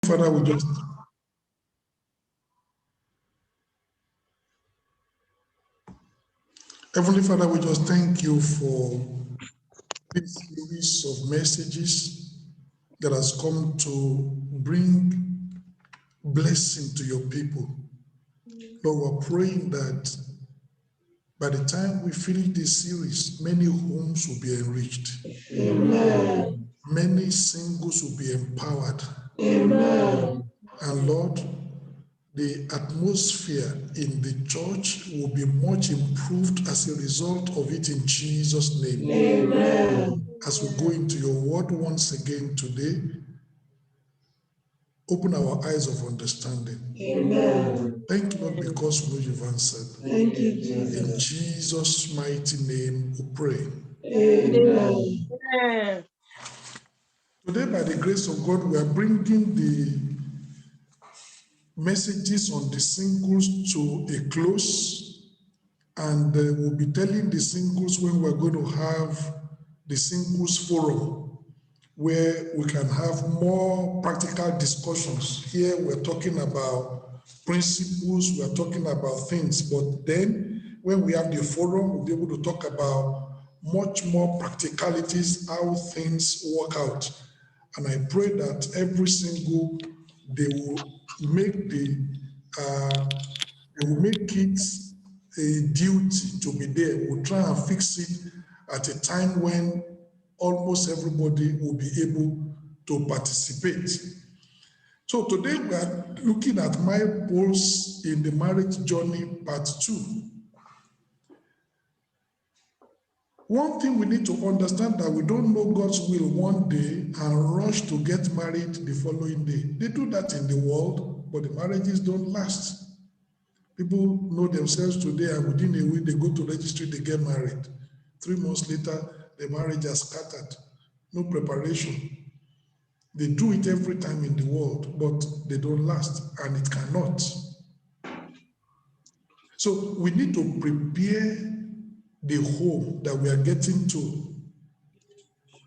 Father, we just Heavenly Father, we just thank you for this series of messages that has come to bring blessing to your people. Lord, we're praying that by the time we finish this series, many homes will be enriched. Amen. Many singles will be empowered. Amen. And Lord, the atmosphere in the church will be much improved as a result of it in Jesus' name. Amen. As we go into your word once again today, open our eyes of understanding. Amen. Thank you, Lord, because we know you've answered. Thank you, In Jesus. Jesus' mighty name we pray. Amen. Today, by the grace of God, we are bringing the messages on the singles to a close, and we'll be telling the singles when we're going to have the singles forum, where we can have more practical discussions. Here we're talking about principles, we're talking about things, but then when we have the forum, we'll be able to talk about much more practicalities, how things work out. And I pray that every single, they will make it a duty to be there. We'll try and fix it at a time when almost everybody will be able to participate. So today we are looking at mileposts in the marriage journey, part 2. One thing we need to understand that we don't know God's will one day and rush to get married the following day. They do that in the world, but the marriages don't last. People know themselves today, and within a week they go to registry, they get married. 3 months later, the marriage has scattered. No preparation. They do it every time in the world, but they don't last, and it cannot. So we need to prepare the home that we are getting to.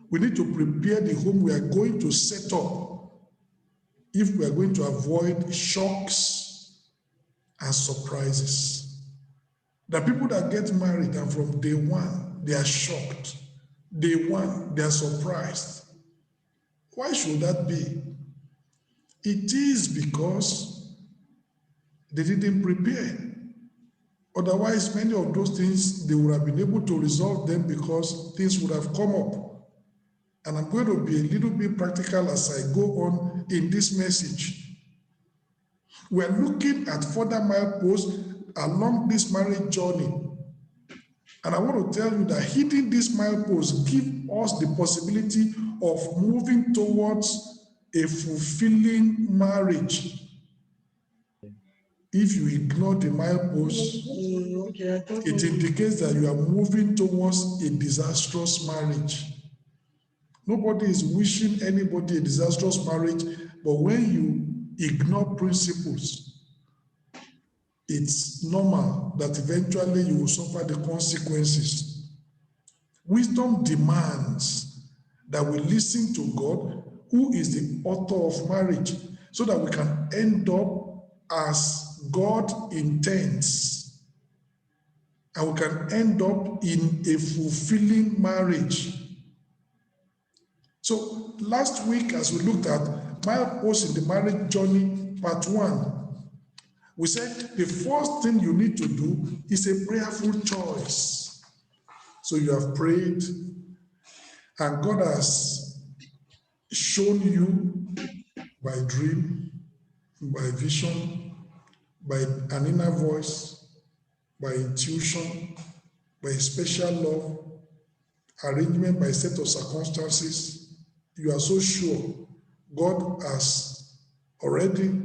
We need to prepare the home we are going to set up if we are going to avoid shocks and surprises. The people that get married and from day one, they are shocked. Day one, they are surprised. Why should that be? It is because they didn't prepare. Otherwise, many of those things, they would have been able to resolve them because things would have come up. And I'm going to be a little bit practical as I go on in this message. We're looking at further mileposts along this marriage journey. And I want to tell you that hitting these mileposts give us the possibility of moving towards a fulfilling marriage. If you ignore the mileposts, it indicates that you are moving towards a disastrous marriage. Nobody is wishing anybody a disastrous marriage, but when you ignore principles, it's normal that eventually you will suffer the consequences. Wisdom demands that we listen to God, who is the author of marriage, so that we can end up as God intends, and we can end up in a fulfilling marriage. So last week, as we looked at mileposts in the marriage journey, part 1, we said the first thing you need to do is a prayerful choice. So you have prayed, and God has shown you by dream, by vision, by an inner voice, by intuition, by a special love, arrangement by a set of circumstances. You are so sure God has already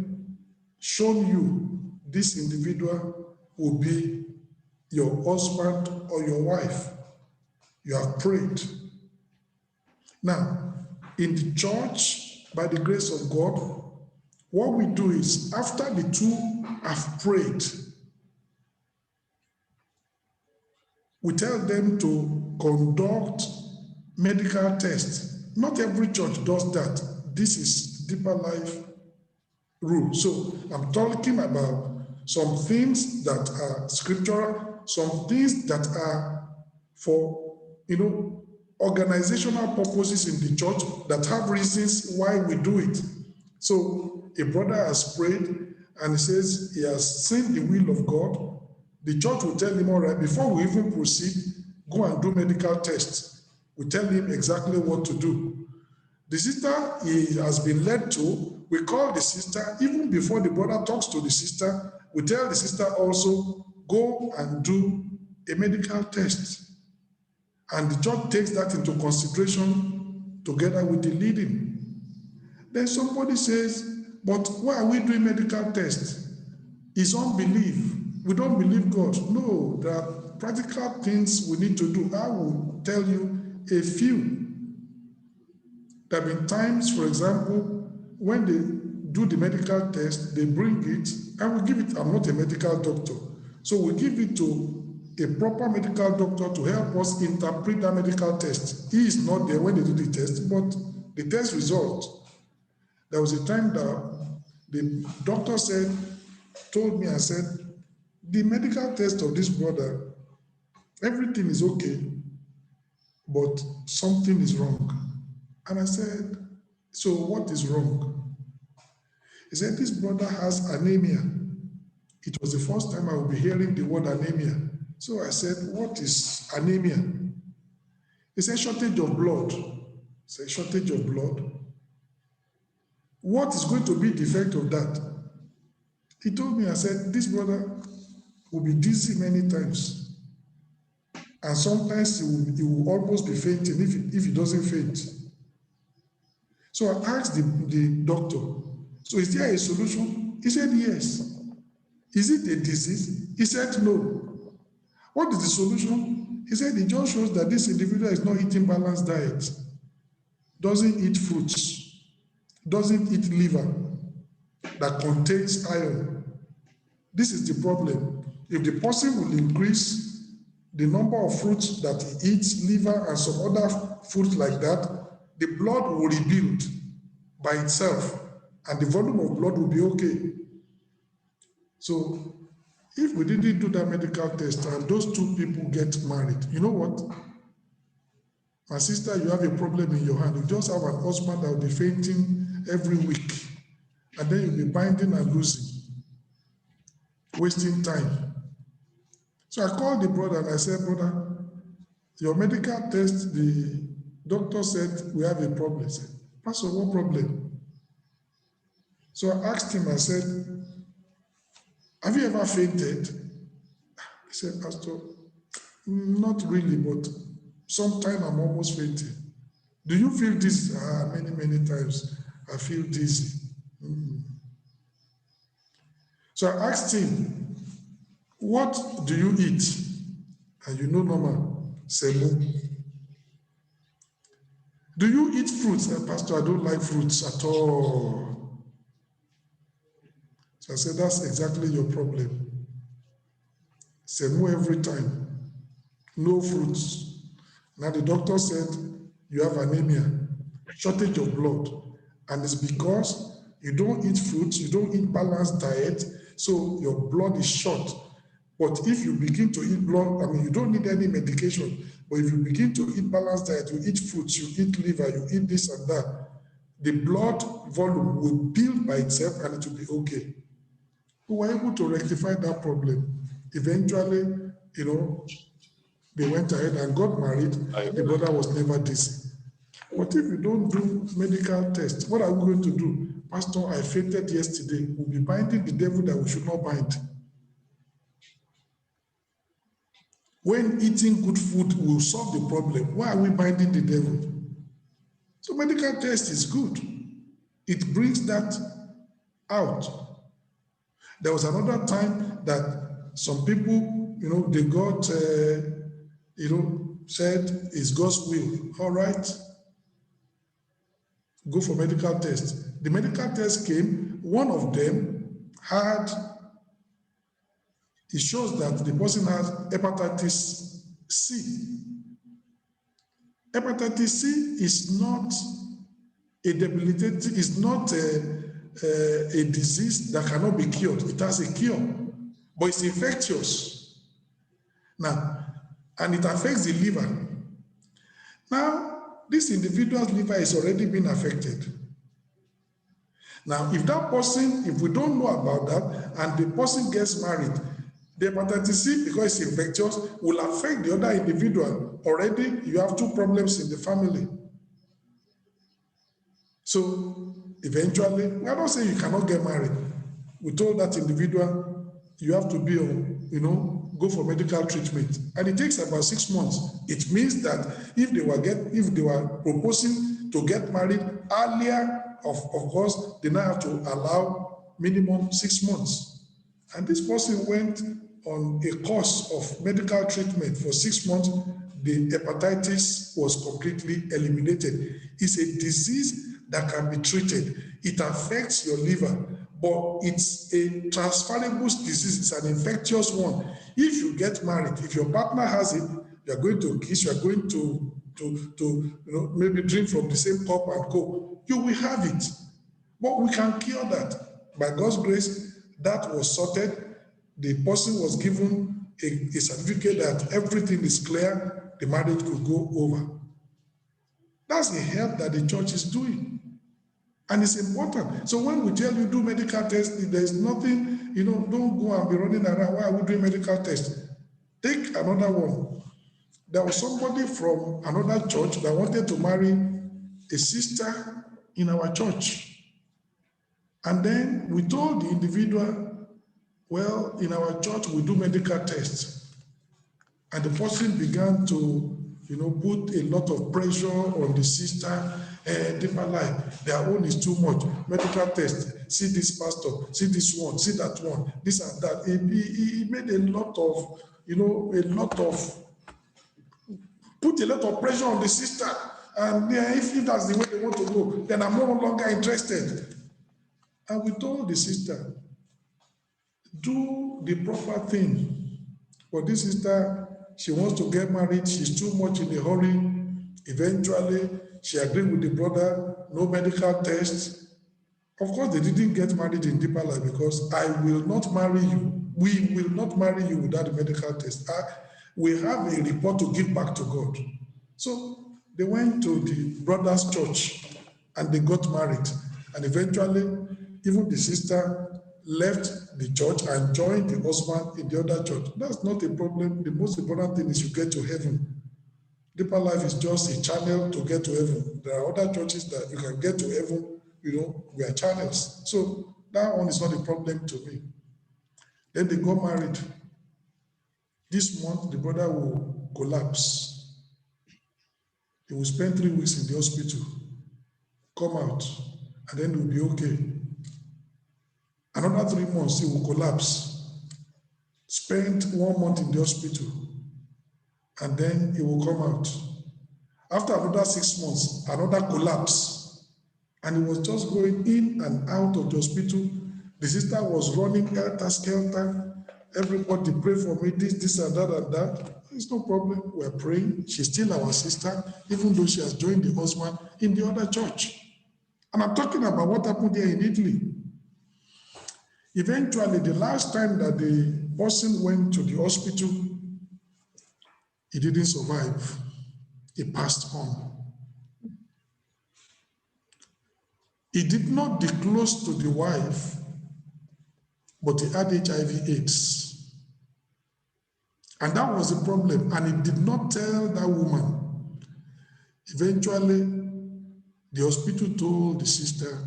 shown you this individual will be your husband or your wife. You have prayed. Now, in the church, by the grace of God, what we do is after the two have prayed, we tell them to conduct medical tests. Not every church does that. This is Deeper Life rule. So I'm talking about some things that are scriptural, some things that are for, organizational purposes in the church that have reasons why we do it. So a brother has prayed and he says he has seen the will of God. The church will tell him, all right, before we even proceed, go and do medical tests. We tell him exactly what to do. The sister he has been led to, we call the sister, even before the brother talks to the sister, we tell the sister also, go and do a medical test. And the church takes that into consideration together with the leading. Then somebody says, but why are we doing medical tests? It's unbelief. We don't believe God. No, there are practical things we need to do. I will tell you a few. There have been times, for example, when they do the medical test, they bring it, and we give it, I'm not a medical doctor, so we give it to a proper medical doctor to help us interpret that medical test. He is not there when they do the test, but the test result, there was a time that the doctor told me, I said, the medical test of this brother, everything is okay, but something is wrong. And I said, so what is wrong? He said, this brother has anemia. It was the first time I would be hearing the word anemia. So I said, what is anemia? He said, shortage of blood. I said, shortage of blood? What is going to be the effect of that? He told me, I said, this brother will be dizzy many times. And sometimes he will almost be fainting if he doesn't faint. So I asked the doctor, so is there a solution? He said, yes. Is it a disease? He said, no. What is the solution? He said, it just shows that this individual is not eating balanced diet, doesn't eat fruits, doesn't eat liver that contains iron. This is the problem. If the person will increase the number of fruits that he eats, liver and some other foods like that, the blood will rebuild by itself and the volume of blood will be okay. So if we didn't do that medical test and those two people get married, you know what? My sister, you have a problem in your hand. You just have an husband that will be fainting every week. And then you'll be binding and losing, wasting time. So I called the brother and I said, brother, your medical test, the doctor said we have a problem. He said, Pastor, what problem? So I asked him, I said, have you ever fainted? He said, Pastor, not really, but sometimes I'm almost fainting. Do you feel this? Many, many times I feel dizzy. So I asked him, what do you eat? And you know normal, semo. Do you eat fruits? Pastor, I don't like fruits at all. So I said, that's exactly your problem. Semo every time, no fruits. Now the doctor said, you have anemia, shortage of blood. And it's because you don't eat fruits, you don't eat balanced diet, so your blood is short. But if you begin to eat blood, you don't need any medication, but if you begin to eat balanced diet, you eat fruits, you eat liver, you eat this and that, the blood volume will build by itself and it will be okay. We were able to rectify that problem. Eventually, they went ahead and got married. The brother was never dizzy. But if you don't do medical tests, what are we going to do? Pastor, I fainted yesterday. We'll be binding the devil that we should not bind. When eating good food will solve the problem, why are we binding the devil? So medical test is good. It brings that out. There was another time that some people, they got, said it's God's will. All right, go for medical test. The medical test came, one of them it shows that the person has hepatitis C. Hepatitis C is not a debilitating, it's not a disease that cannot be cured. It has a cure, but it's infectious. Now, and it affects the liver. Now, this individual's liver is already been affected. Now, if that person, if we don't know about that, and the person gets married, the hepatitis C, because it's infectious, will affect the other individual. Already, you have two problems in the family. So, eventually, we are not saying you cannot get married. We told that individual, you have to be on, go for medical treatment. And it takes about 6 months. It means that if they were proposing to get married earlier, of course, they now have to allow minimum 6 months. And this person went on a course of medical treatment for 6 months. The hepatitis was completely eliminated. It's a disease that can be treated. It affects your liver, but it's a transferable disease. It's an infectious one. If you get married, if your partner has it, you're going to kiss, you're going to maybe drink from the same cup and go, you will have it. But we can cure that. By God's grace, that was sorted. The person was given a certificate that everything is clear, the marriage could go over. That's the help that the church is doing. And it's important. So when we tell you do medical tests, there's nothing, don't go and be running around. Why are we doing medical tests? Take another one. There was somebody from another church that wanted to marry a sister in our church. And then we told the individual, well, in our church, we do medical tests. And the person began to, put a lot of pressure on the sister, deeper life. Their own is too much. Medical test, see this pastor, see this one, see that one, this and that. He made a lot of, put a lot of pressure on the sister. And if that's the way they want to go, then I'm no longer interested. And we told the sister, do the proper thing. But this sister, she wants to get married. She's too much in a hurry. Eventually, she agreed with the brother, no medical tests. Of course, they didn't get married in deeper life because I will not marry you. We will not marry you without a medical test. We have a report to give back to God. So they went to the brother's church and they got married. And eventually, even the sister left the church and joined the husband in the other church. That's not a problem. The most important thing is you get to heaven. Deeper life is just a channel to get to heaven. There are other churches that you can get to heaven, we are channels. So that one is not a problem to me. Then they got married. This month, the brother will collapse. He will spend 3 weeks in the hospital, come out, and then he will be okay. Another 3 months, he will collapse, spend 1 month in the hospital, and then he will come out. After another 6 months, another collapse, and he was just going in and out of the hospital. The sister was running helter-skelter. Everybody pray for me, this and that and that. It's no problem. We're praying. She's still our sister, even though she has joined the husband in the other church. And I'm talking about what happened here in Italy. Eventually, the last time that the person went to the hospital, he didn't survive. He passed on. He did not disclose to the wife, but he had HIV/AIDS. And that was the problem. And he did not tell that woman. Eventually, the hospital told the sister,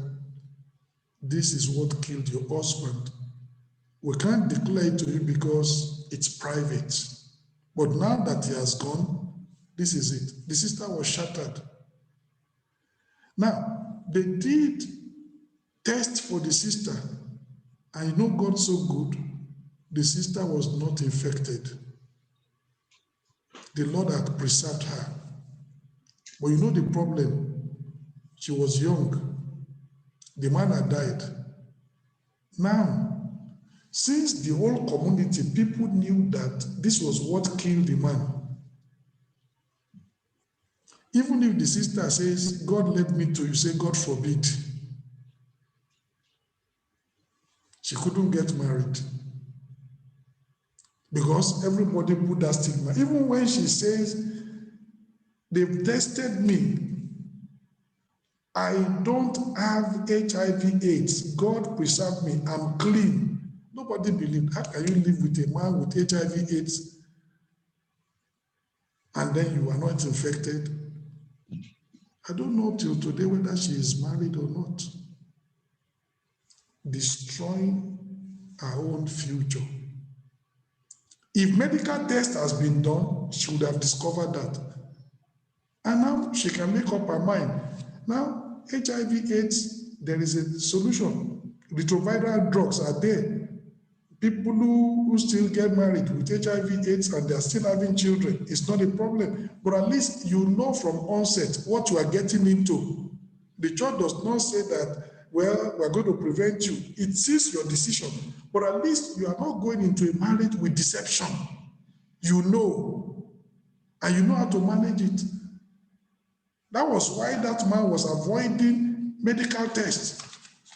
this is what killed your husband. We can't declare it to you because it's private. But now that he has gone, this is it. The sister was shattered. Now, they did test for the sister. And God so good, the sister was not infected. The Lord had preserved her. But the problem, she was young. The man had died. Now, since the whole community, people knew that this was what killed the man. Even if the sister says, God led me to you, say, God forbid. she couldn't get married because everybody put that stigma. Even when she says, they've tested me, I don't have HIV/AIDS. God preserve me. I'm clean. Nobody believed. How can you live with a man with HIV/AIDS and then you are not infected? I don't know till today whether she is married or not. Destroying her own future. If medical test has been done, she would have discovered that. And now she can make up her mind. Now, HIV/AIDS, there is a solution. Retroviral drugs are there. People who still get married with HIV/AIDS and they're still having children, it's not a problem. But at least you know from onset what you are getting into. The church does not say that, well, we're going to prevent you. It is your decision. But at least you are not going into a marriage with deception. You know, and you know how to manage it. That was why that man was avoiding medical tests.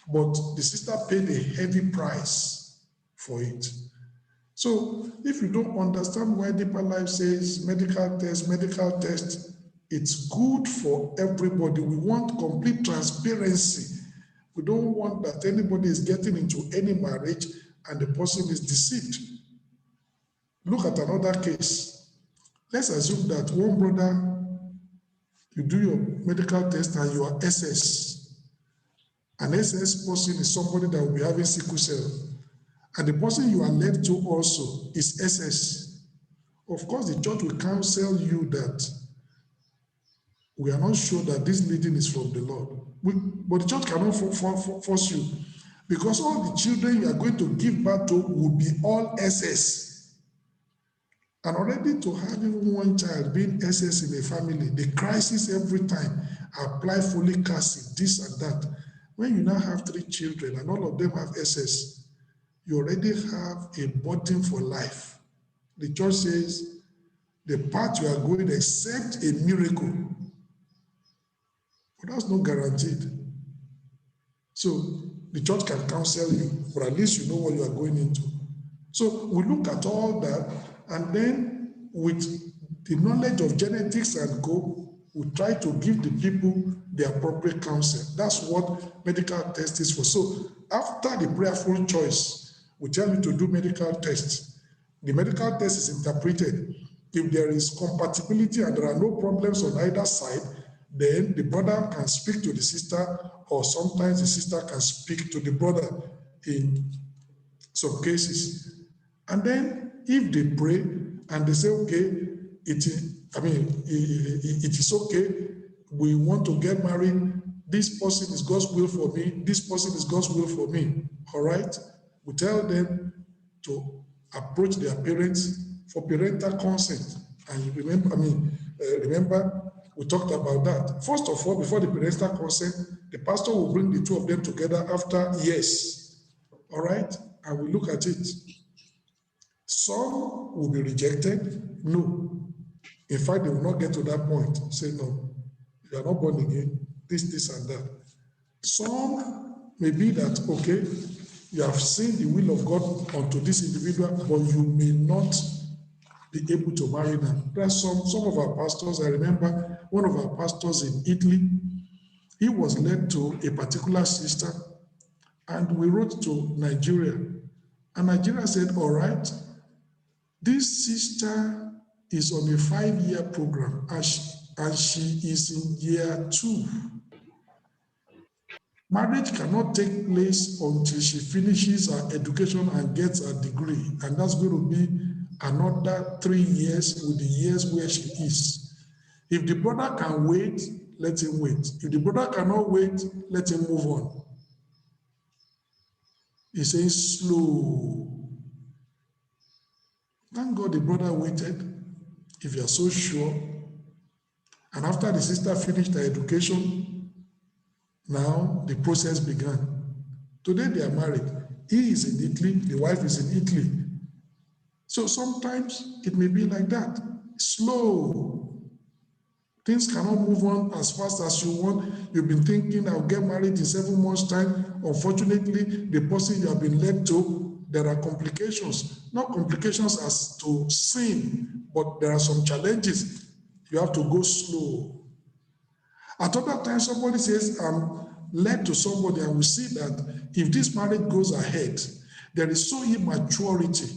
But the sister paid a heavy price for it. So if you don't understand why Deeper Life says medical test, it's good for everybody. We want complete transparency. We don't want that anybody is getting into any marriage and the person is deceived. Look at another case. Let's assume that one brother, you do your medical test and you are SS. An SS person is somebody that will be having sickle cell. And the person you are led to also is SS. Of course, the church will counsel you that we are not sure that this leading is from the Lord. But the church cannot force you, because all the children you are going to give birth to will be all SS. And already to having one child being SS in a family, the crisis every time, apply folic acid, this and that. When you now have 3 children and all of them have SS, you already have a burden for life. The church says the path you are going, except a miracle. But that's not guaranteed. So the church can counsel you, but at least you know what you are going into. So we look at all that, and then with the knowledge of genetics and co, we try to give the people the appropriate counsel. That's what medical test is for. So after the prayerful choice, we tell you to do medical tests. The medical test is interpreted. If there is compatibility and there are no problems on either side, then the brother can speak to the sister, or sometimes the sister can speak to the brother in some cases. And then if they pray and they say, okay, it is okay, we want to get married, this person is God's will for me, this person is God's will for me, all right? We tell them to approach their parents for parental consent. And remember, we talked about that. First of all, before the parental consent, the pastor will bring the 2 of them together after years. All right? And we look at it. Some will be rejected. No. In fact, they will not get to that point. Say, no, you are not born again. This, and that. Some may be that, okay, you have seen the will of God unto this individual, but you may not be able to marry them. There are some of our pastors. I remember one of our pastors in Italy. He was led to a particular sister, and we wrote to Nigeria. And Nigeria said, all right, this sister is on a 5-year program, and she is in year 2. Marriage cannot take place until she finishes her education and gets a degree. And that's going to be another 3 years with the years where she is. If the brother can wait, let him wait. If the brother cannot wait, let him move on. He says slow. Thank God the brother waited, if you are so sure. And after the sister finished her education, now the process began. Today they are married. He is in Italy, the wife is in Italy. So sometimes it may be like that. Slow. Things cannot move on as fast as you want. You've been thinking, I'll get married in 7 months' time. Unfortunately, the person you have been led to, there are complications. Not complications as to sin, but there are some challenges. You have to go slow. At other times, somebody says, I'm led to somebody, and we see that if this marriage goes ahead, there is so immaturity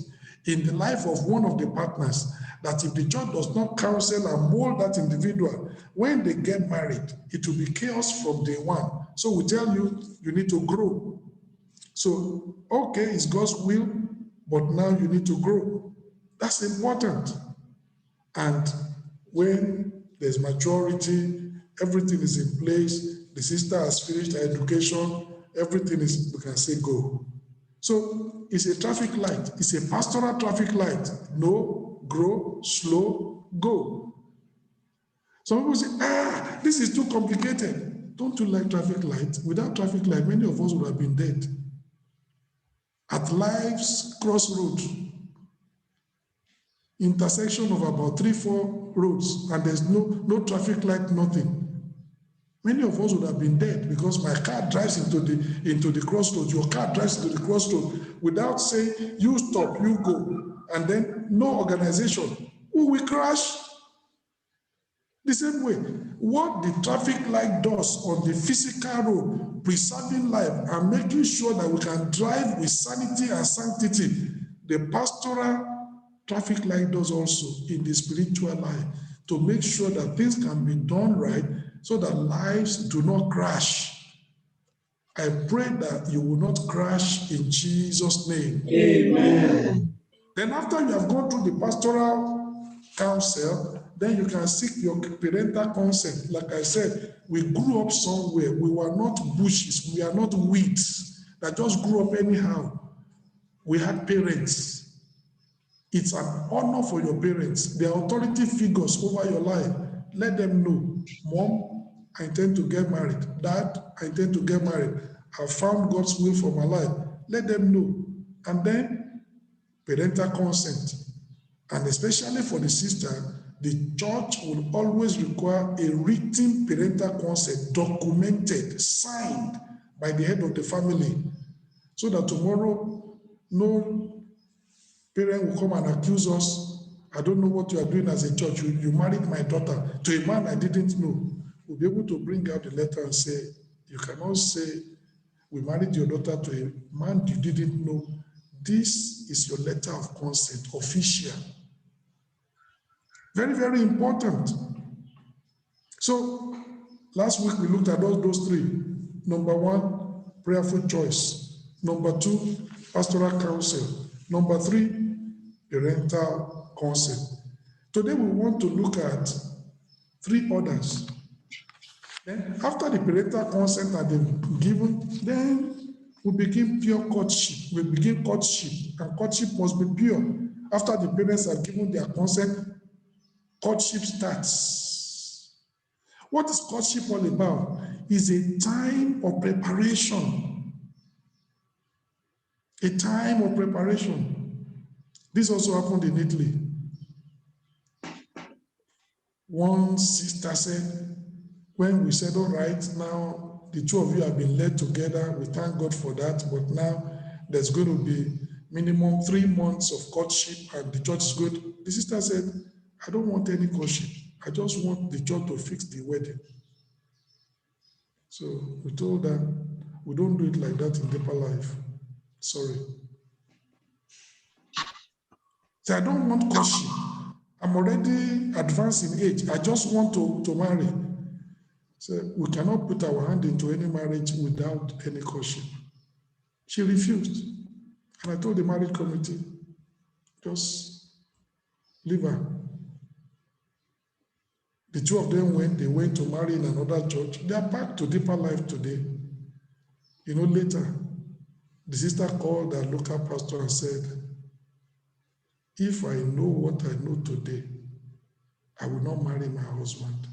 in the life of one of the partners that if the church does not counsel and mold that individual, when they get married, it will be chaos from day one. So we tell you, you need to grow. So, okay, it's God's will, but now you need to grow. That's important. And when there's maturity, everything is in place, the sister has finished her education, everything is, we can say go. So it's a traffic light. It's a pastoral traffic light. No, grow, slow, go. Some people say, this is too complicated. Don't you like traffic light? Without traffic light, many of us would have been dead. At life's crossroad, intersection of about 3-4 roads, and there's no traffic light, nothing. Many of us would have been dead because my car drives into the crossroads. Your car drives into the crossroads without saying, you stop, you go. And then no organization. Who will crash? The same way, what the traffic light does on the physical road, preserving life and making sure that we can drive with sanity and sanctity, the pastoral traffic light does also in the spiritual life to make sure that things can be done right so that lives do not crash. I pray that you will not crash in Jesus' name. Amen. Then after you have gone through the pastoral counsel, then you can seek your parental consent. Like I said, we grew up somewhere. We were not bushes. We are not weeds that just grew up anyhow. We had parents. It's an honor for your parents. They are authority figures over your life. Let them know. Mom, I intend to get married. Dad, I intend to get married. I found God's will for my life. Let them know. And then parental consent. And especially for the sister, the church will always require a written parental consent, documented, signed by the head of the family, so that tomorrow no parent will come and accuse us. I don't know what you are doing as a church. You married my daughter to a man I didn't know. We'll be able to bring out the letter and say, you cannot say, we married your daughter to a man you didn't know. This is your letter of consent, official. Very, very important. So, last week we looked at all those three. Number one, prayerful choice. Number two, pastoral counsel. Number three, parental consent. Today we want to look at three others. Then, after the parental consent had been given, then we begin pure courtship. We begin courtship, and courtship must be pure. After the parents have given their consent, courtship starts. What is courtship all about? It's a time of preparation. A time of preparation. This also happened in Italy. One sister said, when we said, all right, now the two of you have been led together, we thank God for that, but now there's going to be minimum 3 months of courtship and the church is good. The sister said, I don't want any courtship. I just want the church to fix the wedding. So we told them, we don't do it like that in deeper life. Sorry. So I don't want courtship. I'm already advanced in age. I just want to marry. So we cannot put our hand into any marriage without any courtship. She refused. And I told the marriage committee, just leave her. The two of them went to marry in another church. They are back to deeper life today. Later, the sister called our local pastor and said, if I know what I know today, I will not marry my husband.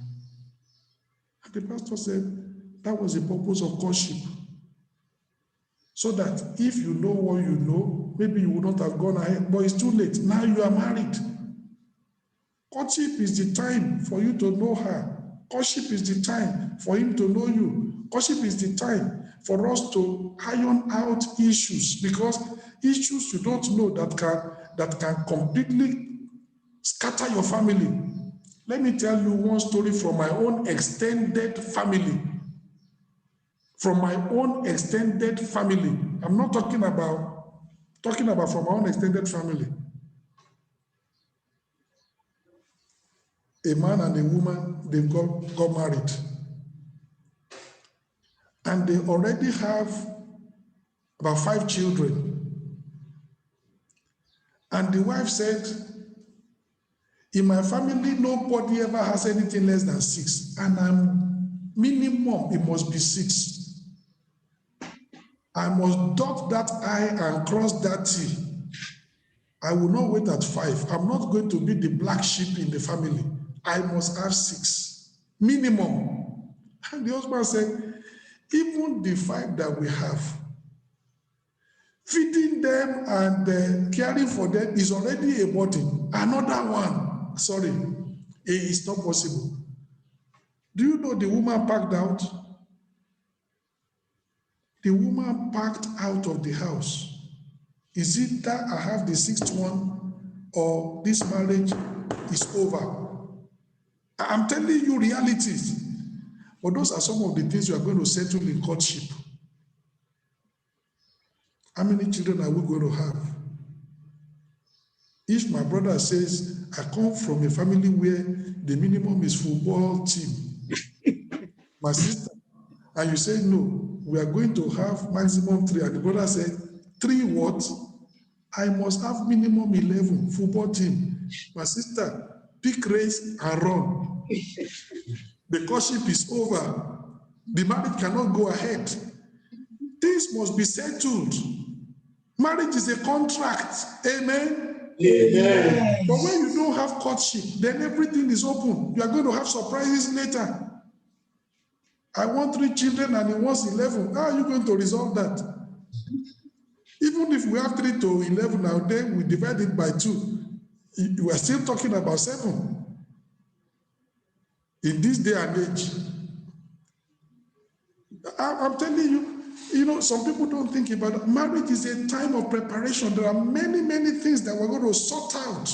And the pastor said, that was the purpose of courtship. So that if you know what you know, maybe you would not have gone ahead, but it's too late. Now you are married. Courtship is the time for you to know her. Courtship is the time for him to know you. Courtship is the time for us to iron out issues, because issues you don't know that can completely scatter your family. Let me tell you one story from my own extended family. From my own extended family. I'm not talking about from my own extended family. A man and a woman, they got married. And they already have about 5 children. And the wife said, in my family, nobody ever has anything less than 6. And I'm minimum, it must be 6. I must dot that I and cross that T. I will not wait at 5. I'm not going to be the black sheep in the family. I must have 6, minimum. And the husband said, even the 5 that we have, feeding them and caring for them is already a burden. Another one, sorry, it's not possible. Do you know the woman packed out? The woman packed out of the house. Is it that I have the 6th one, or this marriage is over? I'm telling you realities. But those are some of the things you are going to settle in courtship. How many children are we going to have? If my brother says, I come from a family where the minimum is football team, my sister, and you say, no, we are going to have maximum 3, and the brother said, 3 what? I must have minimum 11 football team. My sister, pick race and run. The courtship is over. The marriage cannot go ahead. Things must be settled. Marriage is a contract. Amen? Amen. But when you don't have courtship, then everything is open. You are going to have surprises later. I want 3 children and he wants 11. How are you going to resolve that? Even if we have 3 to 11 now, then we divide it by 2. We are still talking about 7. In this day and age, I'm telling you, some people don't think about it. Marriage is a time of preparation. There are many, many things that we're going to sort out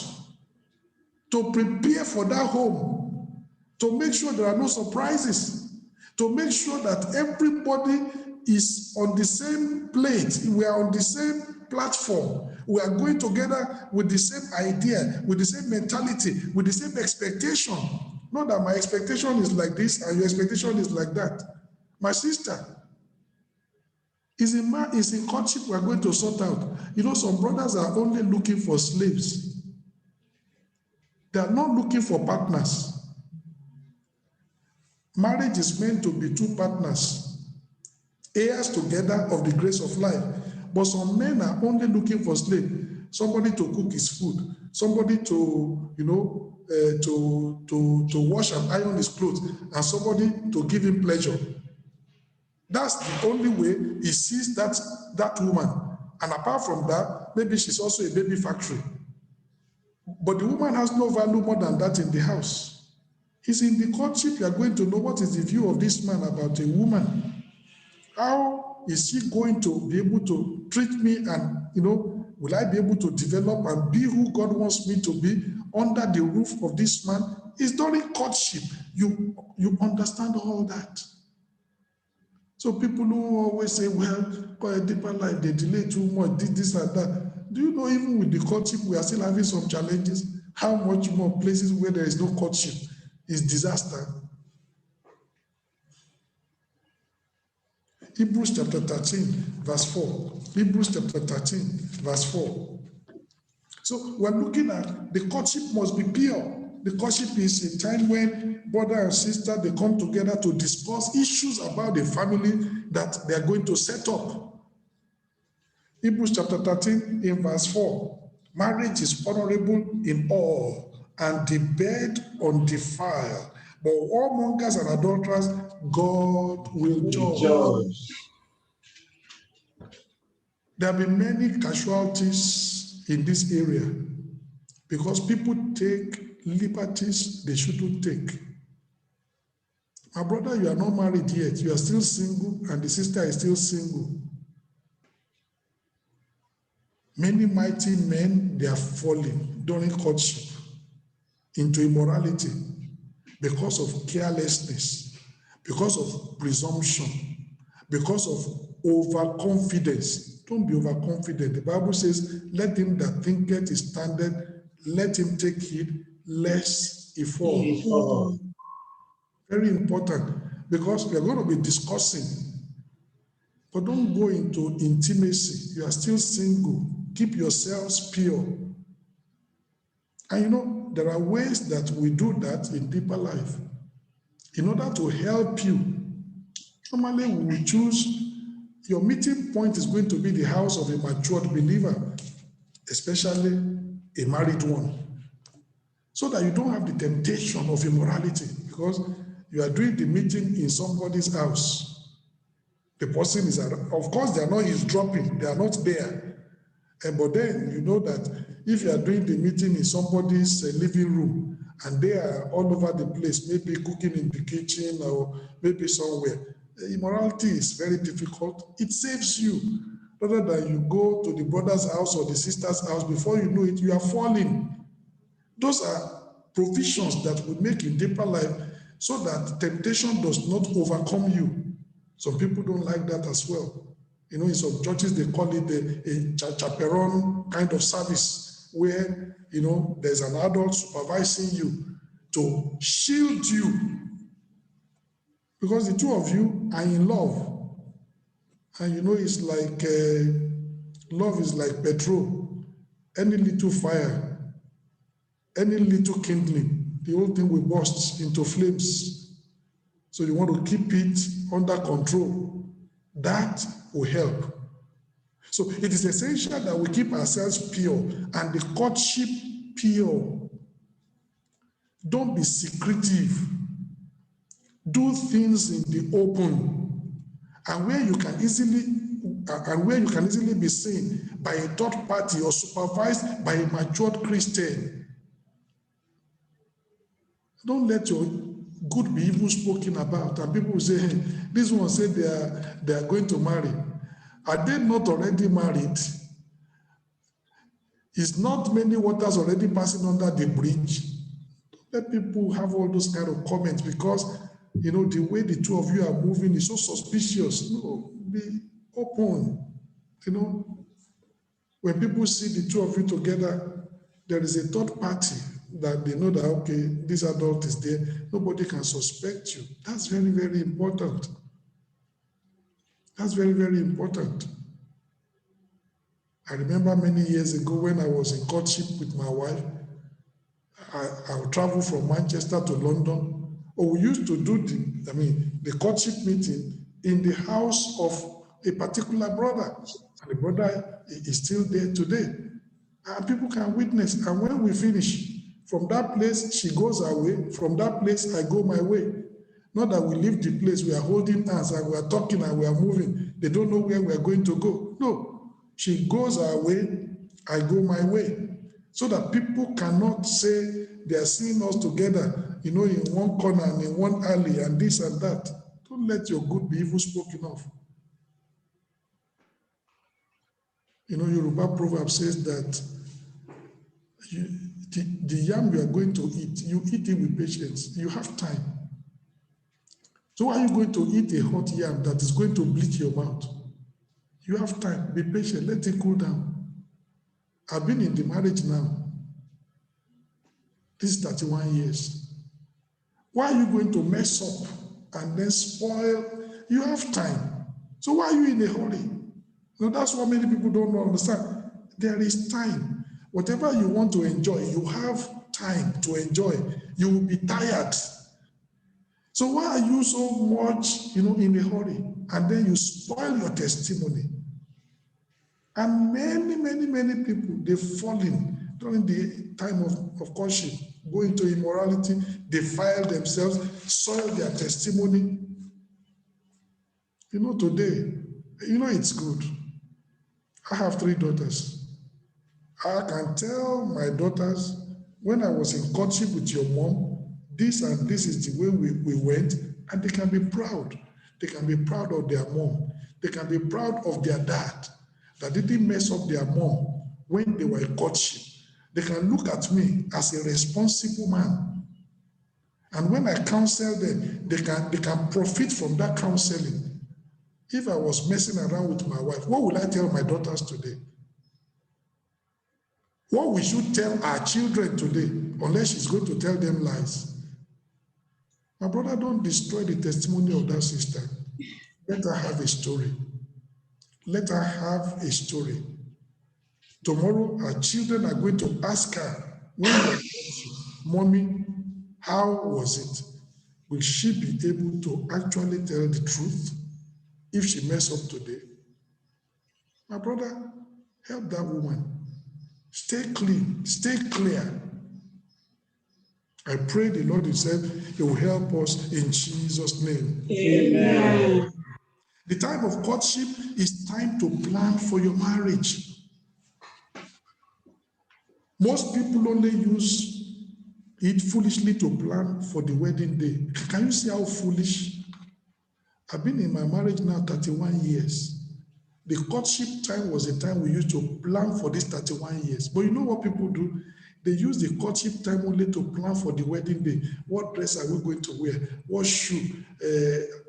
to prepare for that home, to make sure there are no surprises, to make sure that everybody is on the same plate. We are on the same platform. We are going together with the same idea, with the same mentality, with the same expectation. Not that my expectation is like this and your expectation is like that. My sister, is in courtship we are going to sort out. Some brothers are only looking for slaves. They are not looking for partners. Marriage is meant to be 2 partners, heirs together of the grace of life. But some men are only looking for slaves. Somebody to cook his food, somebody to wash and iron his clothes, and somebody to give him pleasure. That's the only way he sees that woman. And apart from that, maybe she's also a baby factory. But the woman has no value more than that in the house. It's in the courtship you are going to know what is the view of this man about a woman. How is she going to be able to treat me, and will I be able to develop and be who God wants me to be under the roof of this man? It's during courtship. You understand all that. So people who always say, well, got a deeper life, they delay too much, this and that. Do you know even with the courtship, we are still having some challenges? How much more places where there is no courtship is disaster? Hebrews chapter 13, verse 4. Hebrews chapter 13, verse 4. So we're looking at the courtship must be pure. The courtship is a time when brother and sister, they come together to discuss issues about the family that they are going to set up. Hebrews chapter 13 in verse 4. Marriage is honorable in all, and the bed undefiled. But whoremongers and adulterers, God will judge. There have been many casualties in this area because people take liberties they shouldn't take. My brother, you are not married yet. You are still single, and the sister is still single. Many mighty men, they are falling during courtship into immorality because of carelessness, because of presumption, because of overconfidence. Don't be overconfident. The Bible says, let him that thinketh is standeth, let him take heed, lest he fall. Very important, because we are going to be discussing, but don't go into intimacy. You are still single. Keep yourselves pure. And you know, there are ways that we do that in deeper life. In order to help you, normally we will choose, your meeting point is going to be the house of a matured believer, especially a married one, so that you don't have the temptation of immorality, because you are doing the meeting in somebody's house. The person is, of course, they are not eavesdropping, they are not there. But then you know that if you are doing the meeting in somebody's living room and they are all over the place, maybe cooking in the kitchen or maybe somewhere, immorality is very difficult. It saves you rather than you go to the brother's house or the sister's house. Before you know it, you are falling. Those are provisions that we make in deeper life so that temptation does not overcome you. Some people don't like that as well. You know, in some churches, they call it a chaperone kind of service where, you know, there's an adult supervising you to shield you. Because the two of you are in love. And you know, it's like, love is like petrol. Any little fire, any little kindling, the whole thing will burst into flames. So you want to keep it under control. That will help. So it is essential that we keep ourselves pure and the courtship pure. Don't be secretive. Do things in the open, and where you can easily be seen by a third party or supervised by a matured Christian. Don't let your good be evil spoken about, and people will say, hey, this one said they are going to marry. Are they not already married? Is not many waters already passing under the bridge? Don't let people have all those kind of comments, because you know the way the two of you are moving is so suspicious. No, be open. You know, when people see the two of you together, there is a third party that they know that, okay, this adult is there, nobody can suspect you. That's very, very important. That's very, very important. I remember many years ago when I was in courtship with my wife, I would travel from Manchester to London. We used to do the courtship meeting in the house of a particular brother. And the brother is still there today. And people can witness. And when we finish, from that place, she goes her way. From that place, I go my way. Not that we leave the place, we are holding hands and we are talking and we are moving. They don't know where we are going to go. No, she goes her way, I go my way. So that people cannot say they are seeing us together, you know, in one corner and in one alley and this and that. Don't let your good be evil spoken of. You know, Yoruba proverb says that the yam you are going to eat, you eat it with patience. You have time. So why are you going to eat a hot yam that is going to bleach your mouth? You have time. Be patient. Let it cool down. I've been in the marriage now. This is 31 years. Why are you going to mess up and then spoil? You have time. So why are you in a hurry? No, that's what many people don't understand. There is time. Whatever you want to enjoy, you have time to enjoy. You will be tired. So why are you so much, in a hurry? And then you spoil your testimony. And many people, they've fallen during the time of courtship, go into immorality, defile themselves, soil their testimony. Today, it's good. I have 3 daughters. I can tell my daughters, when I was in courtship with your mom, this and this is the way we went, and they can be proud. They can be proud of their mom. They can be proud of their dad that didn't mess up their mom when they were in courtship. They can look at me as a responsible man. And when I counsel them, they can profit from that counseling. If I was messing around with my wife, what will I tell my daughters today? What we should tell our children today, unless she's going to tell them lies? My brother, don't destroy the testimony of that sister. Let her have a story. Let her have a story. Tomorrow, our children are going to ask her, when they are Mommy, how was it? Will she be able to actually tell the truth if she mess up today? My brother, help that woman. Stay clean, stay clear. I pray the Lord himself, he will help us in Jesus' name. Amen. The time of courtship is time to plan for your marriage. Most people only use it foolishly to plan for the wedding day. Can you see how foolish? I've been in my marriage now 31 years. The courtship time was the time we used to plan for this 31 years. But you know what people do? They use the courtship time only to plan for the wedding day. What dress are we going to wear? What shoe?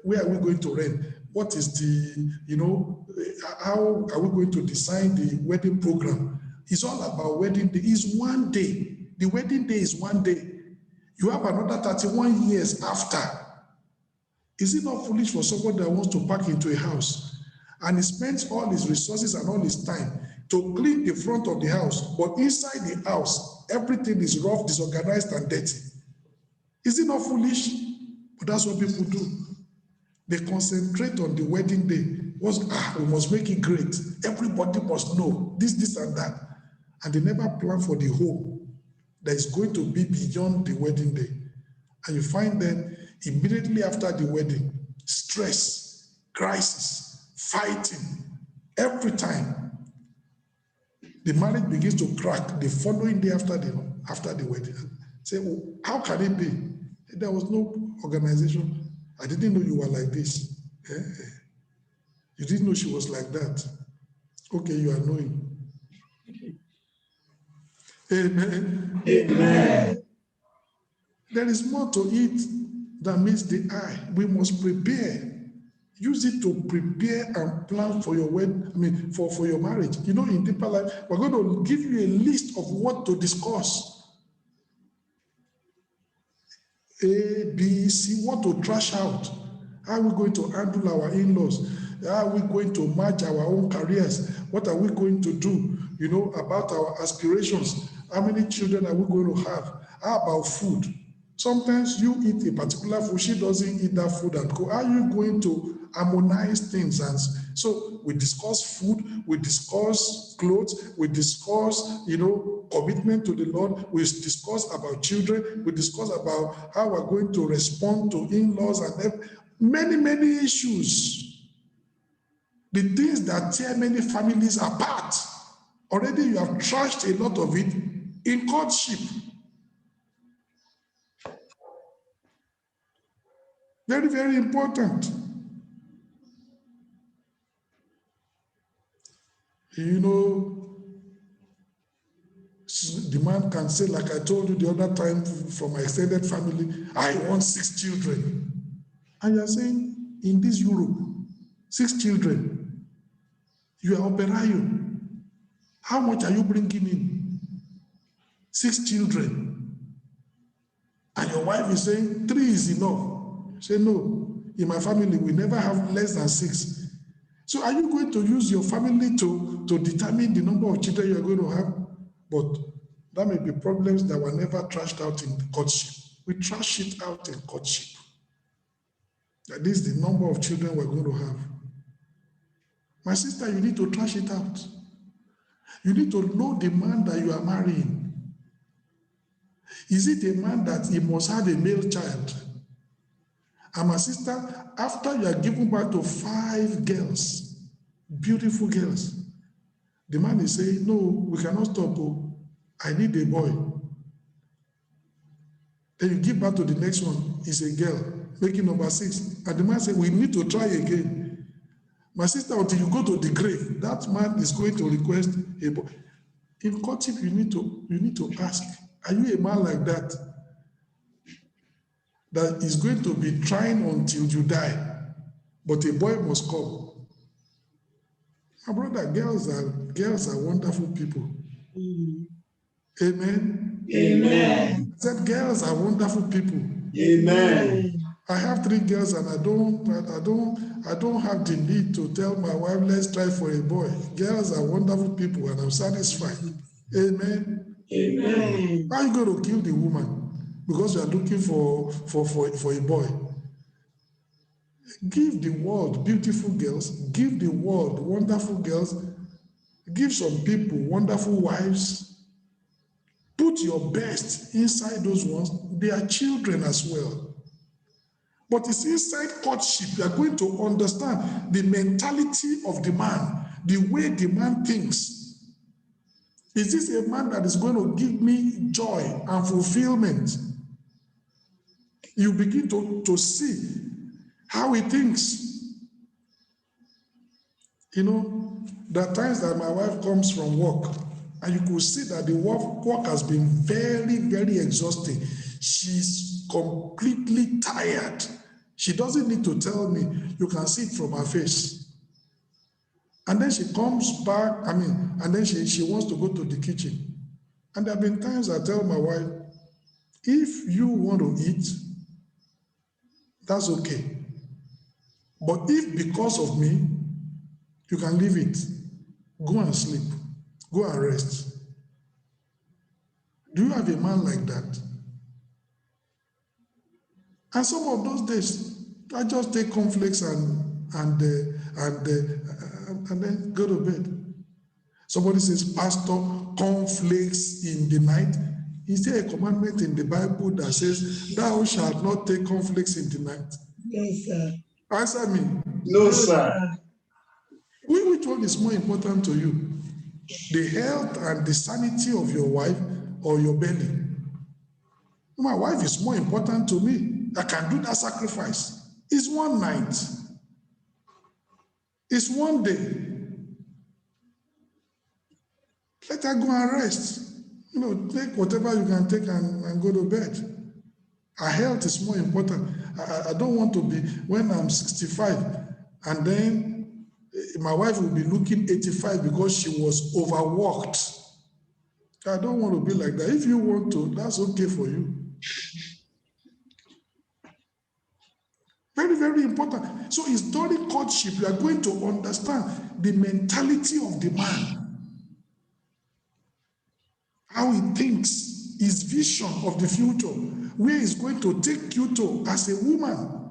Where are we going to rent? What is how are we going to design the wedding program? It's all about wedding day. It's one day. The wedding day is one day. You have another 31 years after. Is it not foolish for someone that wants to pack into a house and he spends all his resources and all his time to clean the front of the house, but inside the house, everything is rough, disorganized, and dirty? Is it not foolish? But that's what people do. They concentrate on the wedding day. We must make it great. Everybody must know this, and that. And they never plan for the home that is going to be beyond the wedding day. And you find them immediately after the wedding, stress, crisis, fighting, every time. The marriage begins to crack the following day after the wedding. Say, how can it be? There was no organization. I didn't know you were like this. You didn't know she was like that. Okay, you are knowing. Amen. Amen. There is more to it than meets the eye. We must prepare. Use it to prepare and plan for your wedding, for your marriage. In Deeper Life, we're going to give you a list of what to discuss. A, B, C, what to trash out. How are we going to handle our in-laws? How are we going to match our own careers? What are we going to do, about our aspirations? How many children are we going to have? How about food? Sometimes you eat a particular food, she doesn't eat that food and go. How are you going to harmonize things? And so we discuss food, we discuss clothes, we discuss, commitment to the Lord, we discuss about children, we discuss about how we're going to respond to in-laws and many, many issues. The things that tear many families apart. Already you have trashed a lot of it in courtship. Very, very important. The man can say, like I told you the other time from my extended family, I want 6 children. And you're saying, in this Europe, 6 children, you are operayo. How much are you bringing in? 6 children. And your wife is saying, 3 is enough. Say, no, in my family, we never have less than 6. So are you going to use your family to determine the number of children you're going to have? But that may be problems that were never trashed out in courtship. We trash it out in courtship. That is the number of children we're going to have. My sister, you need to trash it out. You need to know the man that you are marrying. Is it a man that he must have a male child? And my sister, after you are given birth to 5 girls, beautiful girls, the man is saying, no, we cannot stop. I need a boy. Then you give birth to the next one, it's a girl. making number 6. And the man said, we need to try again. My sister, until you go to the grave, that man is going to request a boy. In courtship, you need to ask, are you a man like that? That is going to be trying until you die, but a boy must come. My brother, girls are wonderful people. Amen. Amen. I said girls are wonderful people. Amen. I have 3 girls, and I don't have the need to tell my wife, let's try for a boy. Girls are wonderful people, and I'm satisfied. Amen. Amen. Why are you going to kill the woman because you are looking for a boy? Give the world beautiful girls. Give the world wonderful girls. Give some people wonderful wives. Put your best inside those ones. They are children as well. But it's inside courtship, you are going to understand the mentality of the man, the way the man thinks. Is this a man that is going to give me joy and fulfillment? You begin to see how he thinks. You know, there are times that my wife comes from work, and you could see that the work has been very, very exhausting. She's completely tired. She doesn't need to tell me. You can see it from her face. And then she comes back, and then she wants to go to the kitchen. And there have been times I tell my wife, if you want to eat, that's okay. But if because of me, you can leave it. Go and sleep. Go and rest. Do you have a man like that? And some of those days, I just take cornflakes and then go to bed. Somebody says, Pastor, cornflakes in the night. Is there a commandment in the Bible that says, thou shalt not take cornflakes in the night? Yes, sir. Answer me. No, sir. Which one is more important to you? The health and the sanity of your wife or your belly? My wife is more important to me. I can do that sacrifice. It's one night. It's one day. Let her go and rest. Take whatever you can take and go to bed. Her health is more important. I don't want to be, when I'm 65, and then my wife will be looking 85 because she was overworked. I don't want to be like that. If you want to, that's okay for you. Very, very important. So it's during courtship, you are going to understand the mentality of the man, how he thinks, his vision of the future, where he's going to take you to as a woman.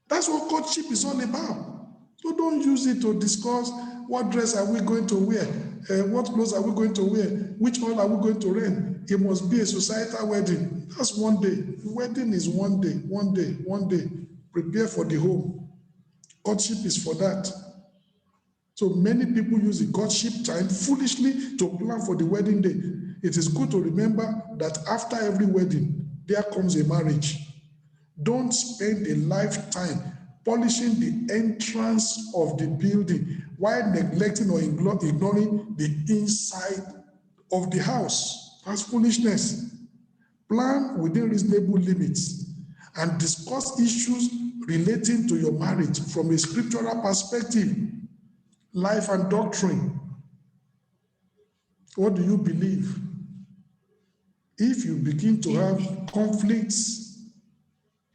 That's what courtship is all about. So don't use it to discuss what dress are we going to wear, what clothes are we going to wear, which hall are we going to rent. It must be a societal wedding. That's one day. The wedding is one day, one day, one day. Prepare for the home. Courtship is for that. So many people use the courtship time foolishly to plan for the wedding day. It is good to remember that after every wedding, there comes a marriage. Don't spend a lifetime polishing the entrance of the building while neglecting or ignoring the inside of the house. That's foolishness. Plan within reasonable limits and discuss issues relating to your marriage from a scriptural perspective, life and doctrine. What do you believe? If you begin to have conflicts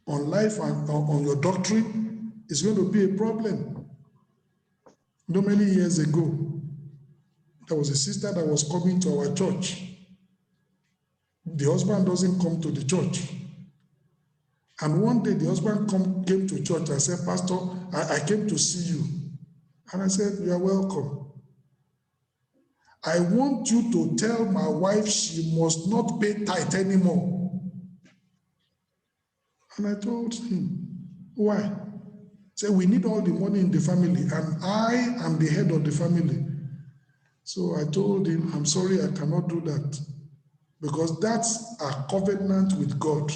on life and on your doctrine, it's going to be a problem. Not many years ago, there was a sister that was coming to our church. The husband doesn't come to the church. And one day the husband came to church and said, Pastor, I came to see you. And I said, you are welcome. I want you to tell my wife she must not pay tithe anymore. And I told him, why? He said, we need all the money in the family, and I am the head of the family. So I told him, I'm sorry, I cannot do that, because that's a covenant with God.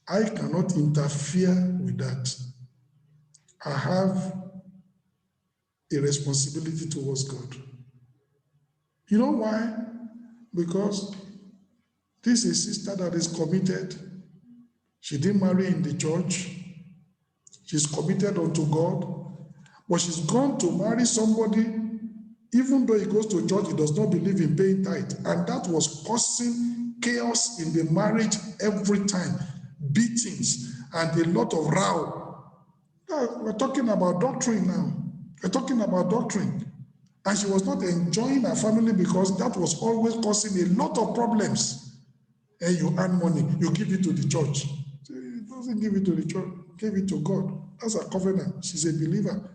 I cannot interfere with that. I have a responsibility towards God. You know why? Because this is a sister that is committed. She didn't marry in the church. She's committed unto God. But she's gone to marry somebody, even though he goes to church, he does not believe in paying tithe. And that was causing chaos in the marriage every time. Beatings and a lot of row. Now, we're talking about doctrine now. We're talking about doctrine. And she was not enjoying her family because that was always causing a lot of problems. And you earn money, you give it to the church. He doesn't give it to the church, give it to God. That's a covenant. She's a believer.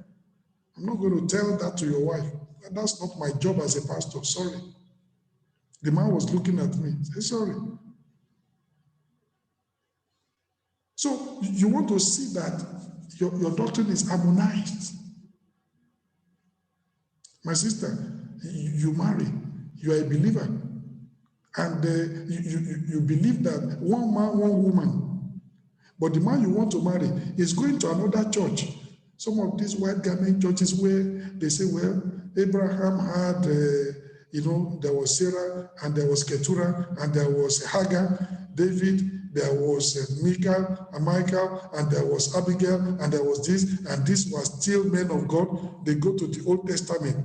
I'm not going to tell that to your wife. That's not my job as a pastor. Sorry. The man was looking at me. Say, sorry. So you want to see that your doctrine is harmonized. My sister, you marry, you are a believer, and you believe that one man, one woman, but the man you want to marry is going to another church. Some of these white garment churches where they say, well, Abraham had, there was Sarah, and there was Keturah, and there was Hagar, David, there was Michael, and there was Abigail, and there was this, and this was still men of God. They go to the Old Testament,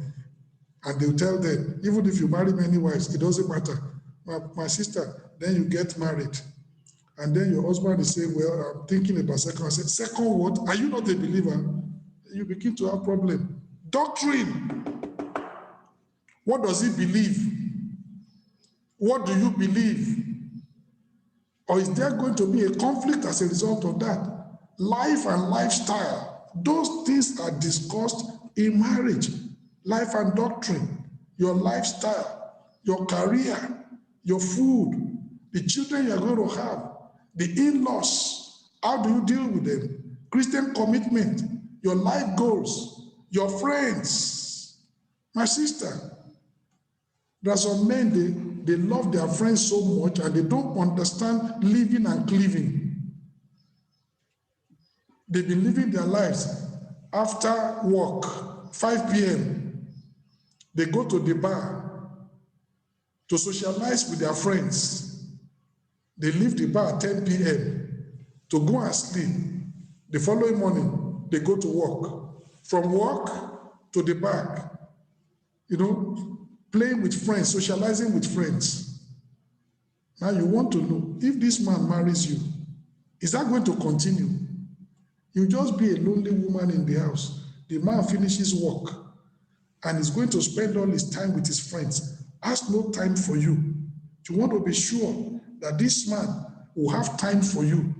and they'll tell them, even if you marry many wives, it doesn't matter. My sister, then you get married. And then your husband is saying, well, I'm thinking about second. I said, second what? Are you not a believer? You begin to have problem. Doctrine. What does he believe? What do you believe? Or is there going to be a conflict as a result of that? Life and lifestyle. Those things are discussed in marriage. Life and doctrine. Your lifestyle. Your career. Your food. The children you're going to have. The in-laws. How do you deal with them? Christian commitment. Your life goals. Your friends. My sister. There are some men, they love their friends so much and they don't understand living and cleaving. They've been living their lives after work, 5 p.m. They go to the bar to socialize with their friends. They leave the bar at 10 p.m. to go and sleep. The following morning, they go to work. From work to the bar, playing with friends, socializing with friends. Now you want to know, if this man marries you, is that going to continue? You'll just be a lonely woman in the house. The man finishes work and is going to spend all his time with his friends. Has no time for you. You want to be sure that this man will have time for you.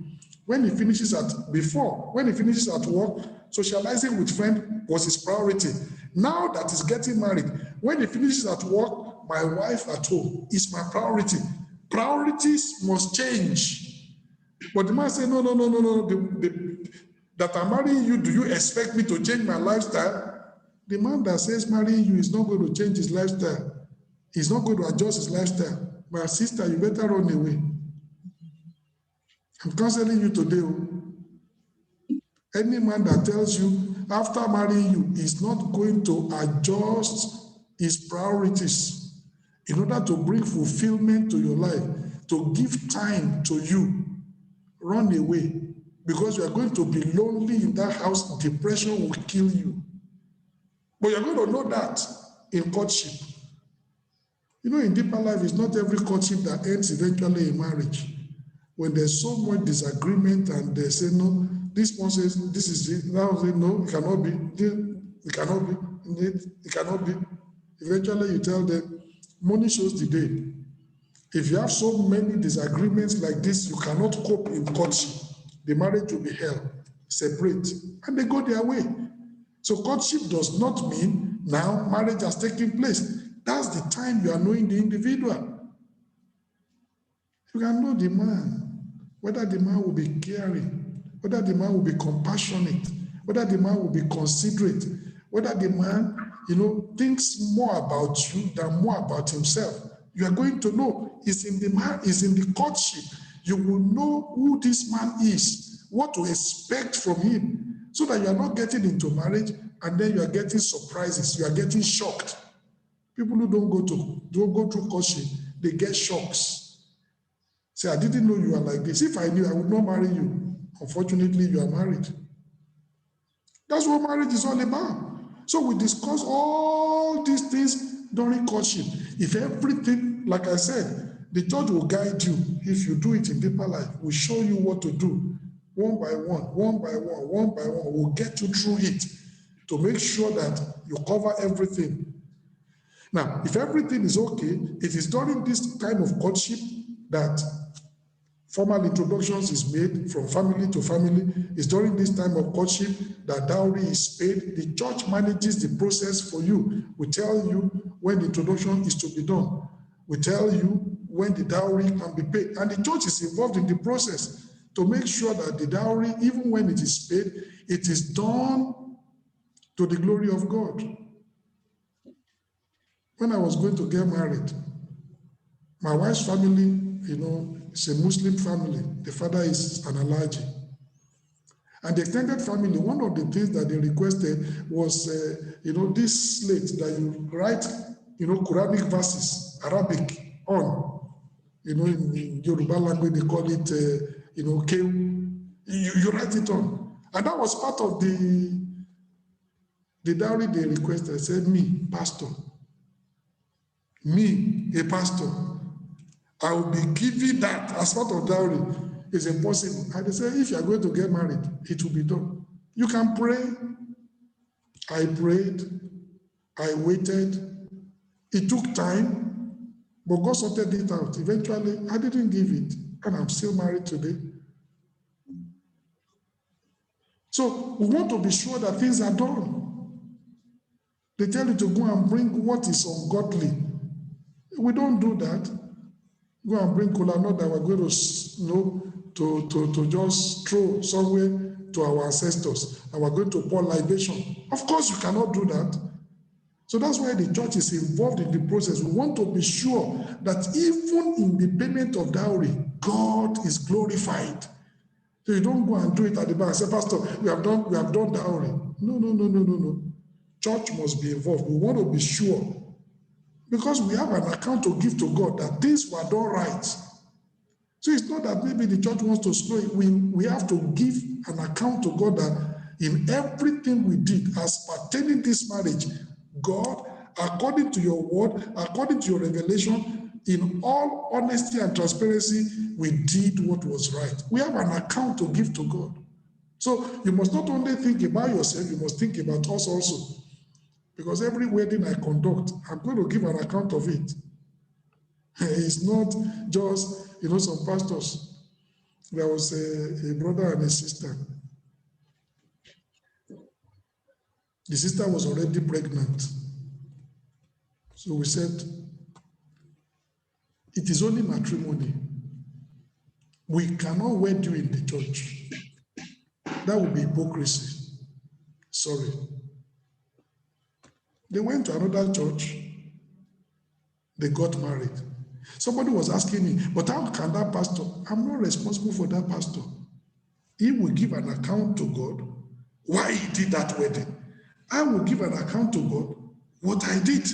When he finishes at work, socializing with friends was his priority. Now that he's getting married, when he finishes at work, my wife at home is my priority. Priorities must change. But the man said, no. That I'm marrying you, do you expect me to change my lifestyle? The man that says marrying you is not going to change his lifestyle. He's not going to adjust his lifestyle. My sister, you better run away. I'm counseling you today. Any man that tells you after marrying you is not going to adjust his priorities in order to bring fulfillment to your life, to give time to you, run away, because you are going to be lonely in that house. Depression will kill you. But you're going to know that in courtship. In deeper life, it's not every courtship that ends eventually in marriage. When there's so much disagreement and they say, no, this one says, this is it. Now they say, no, it cannot be. It cannot be. It cannot be. Eventually you tell them, money shows the day. If you have so many disagreements like this, you cannot cope in courtship. The marriage will be hell, separate, and they go their way. So courtship does not mean now marriage has taken place. That's the time you are knowing the individual. You can know the man, whether the man will be caring, whether the man will be compassionate, whether the man will be considerate, whether the man, thinks more about you than more about himself. You are going to know. It's in the courtship. You will know who this man is, what to expect from him, so that you are not getting into marriage and then you are getting surprises, you are getting shocked. People who don't go through courtship, they get shocks. Say, I didn't know you are like this. If I knew, I would not marry you. Unfortunately, you are married. That's what marriage is all about. So we discuss all these things during courtship. If everything, like I said, the church will guide you. If you do it in deeper life, we'll show you what to do. One by one. We'll get you through it to make sure that you cover everything. Now, if everything is okay, it is during this time of courtship that formal introductions is made from family to family. It's during this time of courtship that dowry is paid. The church manages the process for you. We tell you when the introduction is to be done. We tell you when the dowry can be paid. And the church is involved in the process to make sure that the dowry, even when it is paid, it is done to the glory of God. When I was going to get married, my wife's family, it's a Muslim family. The father is an Alhaji. And the extended family, one of the things that they requested was, this slate that you write, Quranic verses, Arabic on. In Yoruba language, they call it, Kew. You write it on. And that was part of the dowry they requested. I said, me, pastor. Me, a pastor. I will be giving that as part of dowry. It's impossible. And they say, if you are going to get married, it will be done. You can pray. I prayed. I waited. It took time, but God sorted it out. Eventually, I didn't give it, and I'm still married today. So we want to be sure that things are done. They tell you to go and bring what is ungodly. We don't do that. Go and bring kola nut that we're going to just throw somewhere to our ancestors, and we're going to pour libation. Of course, you cannot do that. So that's why the church is involved in the process. We want to be sure that even in the payment of dowry, God is glorified. So you don't go and do it at the back and say, Pastor, we have done dowry. No. Church must be involved. We want to be sure, because we have an account to give to God that things were done right. So it's not that maybe the church wants to slow it. We have to give an account to God that in everything we did as pertaining this marriage, God, according to your word, according to your revelation, in all honesty and transparency, we did what was right. We have an account to give to God. So you must not only think about yourself, you must think about us also. Because every wedding I conduct, I'm going to give an account of it. It's not just, some pastors. There was a brother and a sister. The sister was already pregnant. So we said, it is only matrimony. We cannot wed you in the church. That would be hypocrisy. Sorry. They went to another church. They got married. Somebody was asking me, but how can that pastor? I'm not responsible for that pastor. He will give an account to God why he did that wedding. I will give an account to God what I did.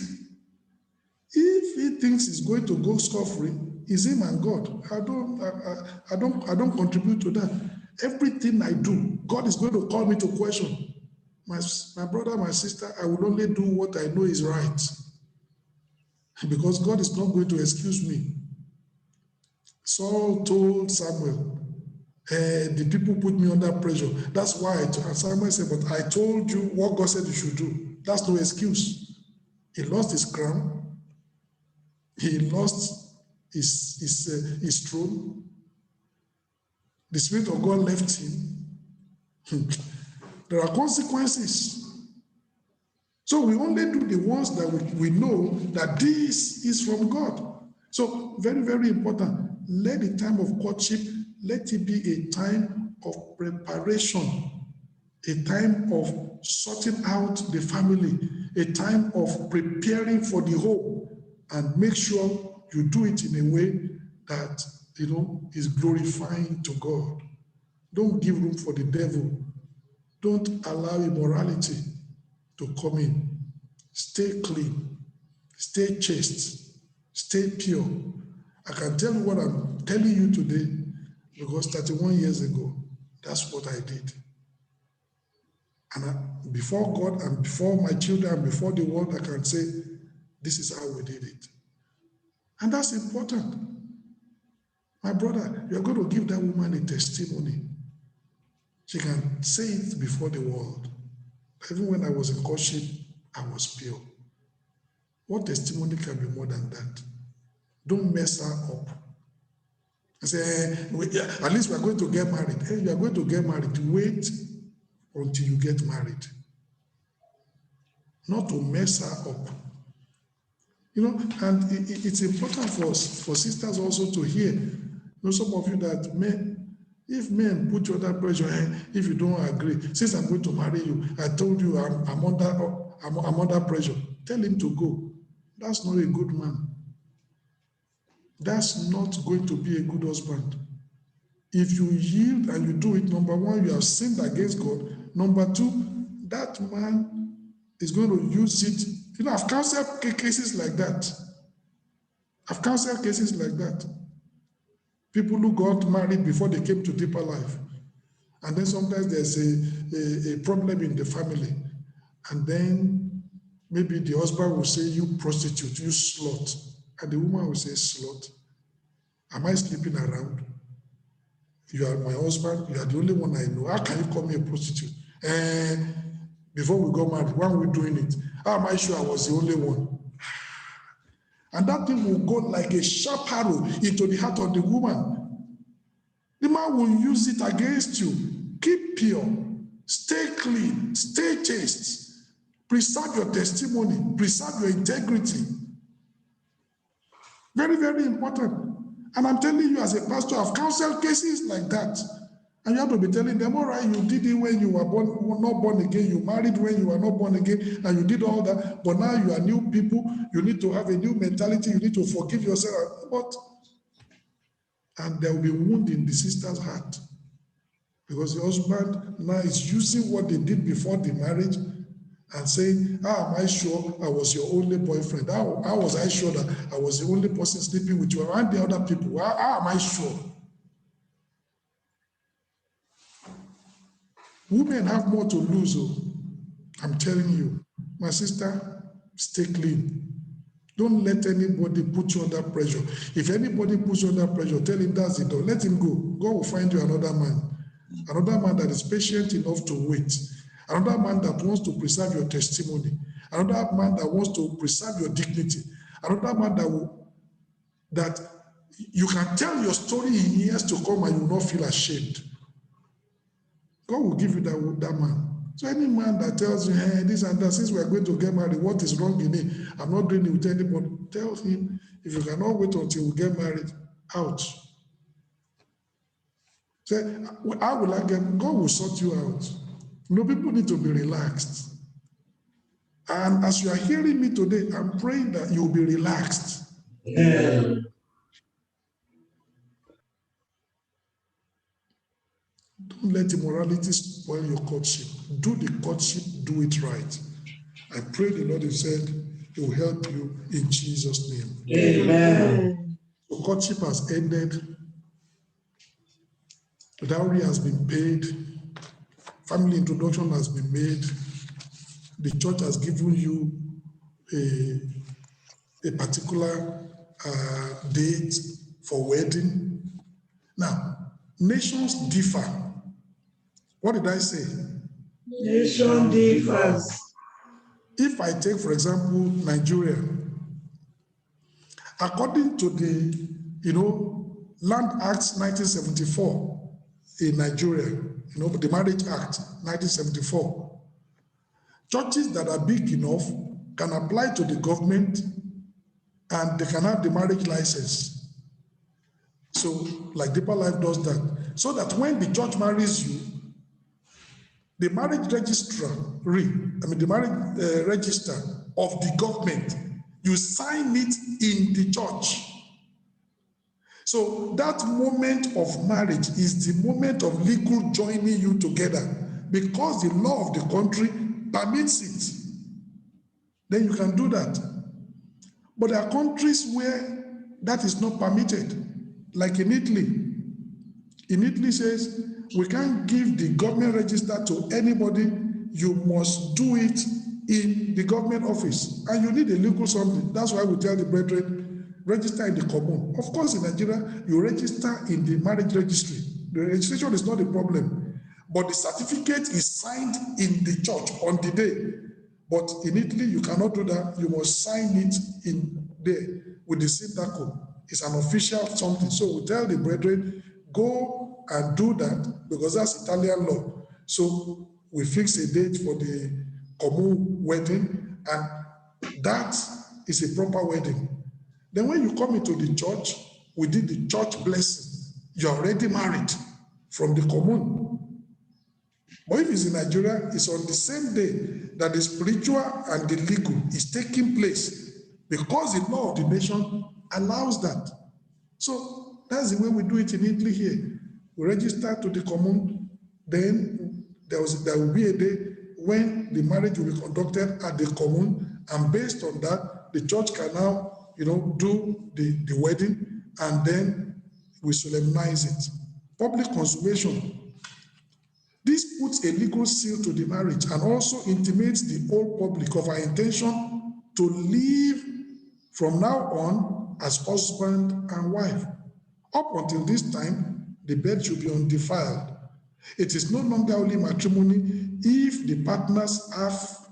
If he thinks he's going to go scot-free, it's him and God. I don't contribute to that. Everything I do, God is going to call me to question. My brother, my sister, I will only do what I know is right. Because God is not going to excuse me. Saul told Samuel, the people put me under pressure. That's why and Samuel said, but I told you what God said you should do. That's no excuse. He lost his crown. He lost his throne. The Spirit of God left him. There are consequences. So we only do the ones that we know that this is from God. So very, very important. Let the time of courtship, let it be a time of preparation, a time of sorting out the family, a time of preparing for the home, and make sure you do it in a way that is glorifying to God. Don't give room for the devil. Don't allow immorality to come in. Stay clean. Stay chaste. Stay pure. I can tell you what I'm telling you today because 31 years ago, that's what I did. And before God and before my children and before the world, I can say, this is how we did it. And that's important. My brother, you're going to give that woman a testimony. She can say it before the world. Even when I was in courtship, I was pure. What testimony can be more than that? Don't mess her up. I say, at least we're going to get married. Hey, you are going to get married. Wait until you get married. Not to mess her up. And it's important for sisters also to hear. Some of you that if men put you under pressure, if you don't agree, since I'm going to marry you, I told you I'm under pressure. Tell him to go. That's not a good man. That's not going to be a good husband. If you yield and you do it, number one, you have sinned against God. Number two, that man is going to use it. I've counseled cases like that. People who got married before they came to deeper life. And then sometimes there's a problem in the family. And then maybe the husband will say, you prostitute, you slut. And the woman will say, slut. Am I sleeping around? You are my husband. You are the only one I know. How can you call me a prostitute? And before we got married, when we were doing it, how am I sure I was the only one? And that thing will go like a sharp arrow into the heart of the woman. The man will use it against you. Keep pure. Stay clean. Stay chaste. Preserve your testimony. Preserve your integrity. Very, very important. And I'm telling you as a pastor, I've counseled cases like that. And you have to be telling them, all right, you did it when you were not born again. You married when you were not born again. And you did all that. But now you are new people. You need to have a new mentality. You need to forgive yourself. And there will be wound in the sister's heart. Because the husband now is using what they did before the marriage and saying, how am I sure I was your only boyfriend? How was I sure that I was the only person sleeping with you and the other people? How am I sure? Women have more to lose. I'm telling you. My sister, stay clean. Don't let anybody put you under pressure. If anybody puts you under pressure, tell him that's the door. Let him go. God will find you another man. Another man that is patient enough to wait. Another man that wants to preserve your testimony. Another man that wants to preserve your dignity. Another man that you can tell your story in years to come and you will not feel ashamed. God will give you that man. So any man that tells you, hey, this and that, since we are going to get married, what is wrong in it? I'm not doing it with anybody. Tell him, if you cannot wait until we get married, out. Say, how will I get? God will sort you out. People need to be relaxed. And as you are hearing me today, I'm praying that you will be relaxed. Yeah. Don't let immorality spoil your courtship. Do the courtship, do it right. I pray the Lord has said He will help you in Jesus' name. Amen. So courtship has ended. The dowry has been paid. Family introduction has been made. The church has given you a particular date for wedding. Now, nations differ. What did I say? Nation differs. If I take, for example, Nigeria, according to the, Land Act 1974 in Nigeria, the Marriage Act 1974, churches that are big enough can apply to the government and they can have the marriage license. So, like Deeper Life does that. So that when the church marries you, the marriage register of the government, you sign it in the church. So that moment of marriage is the moment of legal joining you together because the law of the country permits it. Then you can do that. But there are countries where that is not permitted, like in Italy. In Italy says, we can't give the government register to anybody. You must do it in the government office. And you need a legal something. That's why we tell the brethren, register in the commune. Of course, in Nigeria, you register in the marriage registry. The registration is not the problem. But the certificate is signed in the church on the day. But in Italy, you cannot do that. You must sign it in there with the sindaco. It's an official something. So we tell the brethren, go and do that because that's Italian law. So we fix a date for the commune wedding, and that is a proper wedding. Then when you come into the church, we did the church blessing. You're already married from the commune. But if it's in Nigeria, it's on the same day that the spiritual and the legal is taking place because the law of the nation allows that. So that's the way we do it in Italy here. We register to the commune, then there will be a day when the marriage will be conducted at the commune, and based on that, the church can now, do the wedding, and then we solemnize it. Public consummation. This puts a legal seal to the marriage and also intimates the whole public of our intention to live from now on as husband and wife. Up until this time, the bed should be undefiled. It is no longer only matrimony if the partners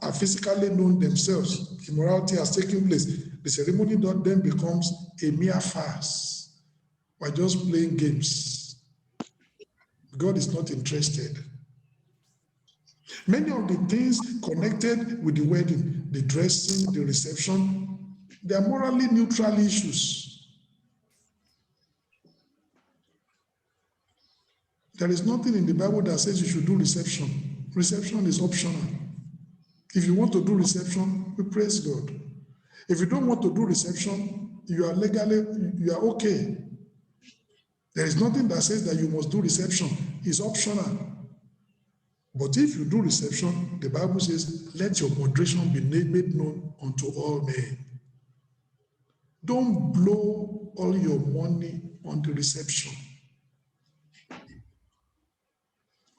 are physically known themselves. Immorality has taken place. The ceremony then becomes a mere farce. We're just playing games. God is not interested. Many of the things connected with the wedding, the dressing, the reception, they are morally neutral issues. There is nothing in the Bible that says you should do reception. Reception is optional. If you want to do reception, we praise God. If you don't want to do reception, you are okay. There is nothing that says that you must do reception. It's optional. But if you do reception, the Bible says, let your moderation be made known unto all men. Don't blow all your money on the reception.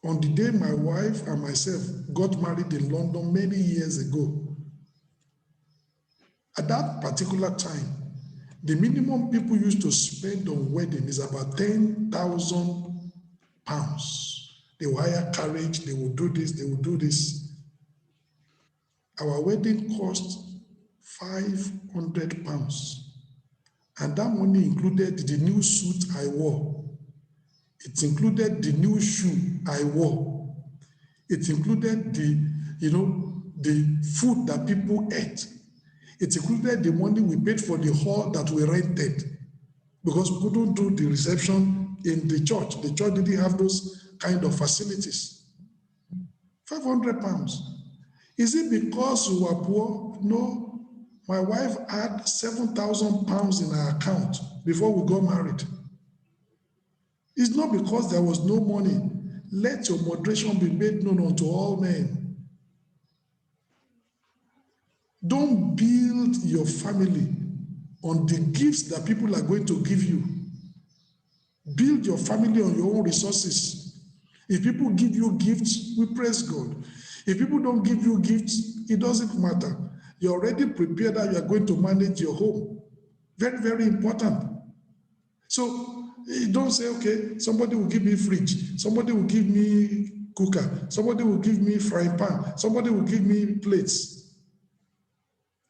On the day my wife and myself got married in London many years ago, at that particular time, the minimum people used to spend on wedding is about £10,000. They will hire carriage, they will do this, they will do this. Our wedding cost £500. And that money included the new suit I wore. It included the new shoe I wore. It included the food that people ate. It included the money we paid for the hall that we rented because we couldn't do the reception in the church. The church didn't have those kind of facilities. £500. Is it because we were poor? No. My wife had £7,000 in her account before we got married. It's not because there was no money. Let your moderation be made known unto all men. Don't build your family on the gifts that people are going to give you. Build your family on your own resources. If people give you gifts, we praise God. If people don't give you gifts, it doesn't matter. You're already prepared that you are going to manage your home. Very, very important. So you don't say, okay, somebody will give me fridge, somebody will give me cooker, somebody will give me frying pan, somebody will give me plates.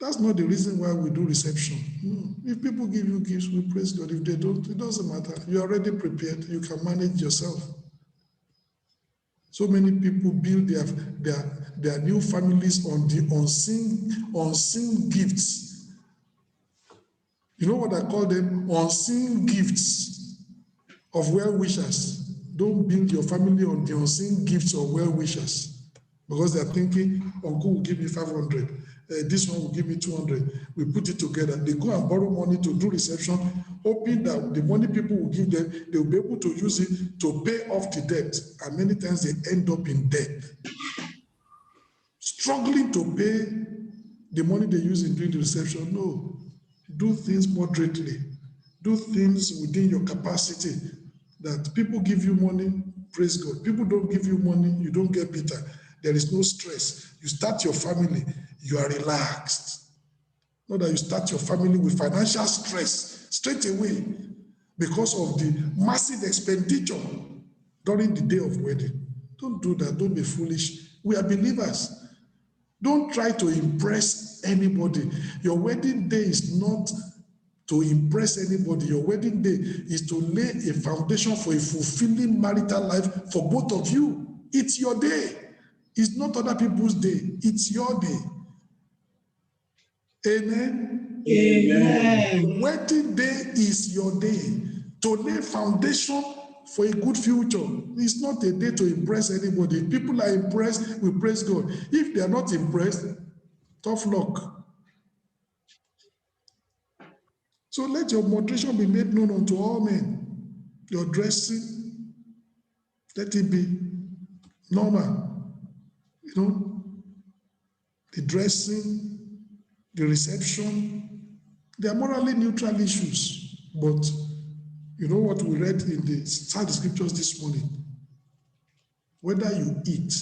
That's not the reason why we do reception. No. If people give you gifts, we praise God. If they don't, it doesn't matter. You're already prepared. You can manage yourself. So many people build their new families on the unseen gifts. You know what I call them? Unseen gifts of well-wishers. Don't build your family on the unseen gifts of well-wishers because they're thinking, uncle will give me 500. This one will give me 200. We put it together. They go and borrow money to do reception hoping that the money people will give them, they will be able to use it to pay off the debt. And many times they end up in debt, struggling to pay the money they use in doing the reception. No, do things moderately. Do things within your capacity. That people give you money, praise God. People don't give you money, you don't get bitter. There is no stress. You start your family, you are relaxed. Not that you start your family with financial stress straight away because of the massive expenditure during the day of wedding. Don't do that. Don't be foolish. We are believers. Don't try to impress anybody. Your wedding day is not to impress anybody. Your wedding day is to lay a foundation for a fulfilling marital life for both of you. It's your day. It's not other people's day. It's your day. Amen. Amen. Wedding day is your day to lay foundation for a good future. It's not a day to impress anybody. If people are impressed, we praise God. If they are not impressed, tough luck. So let your moderation be made known unto all men. Your dressing, let it be normal. You know, the dressing, the reception, they are morally neutral issues. But you know what we read in the scriptures this morning? Whether you eat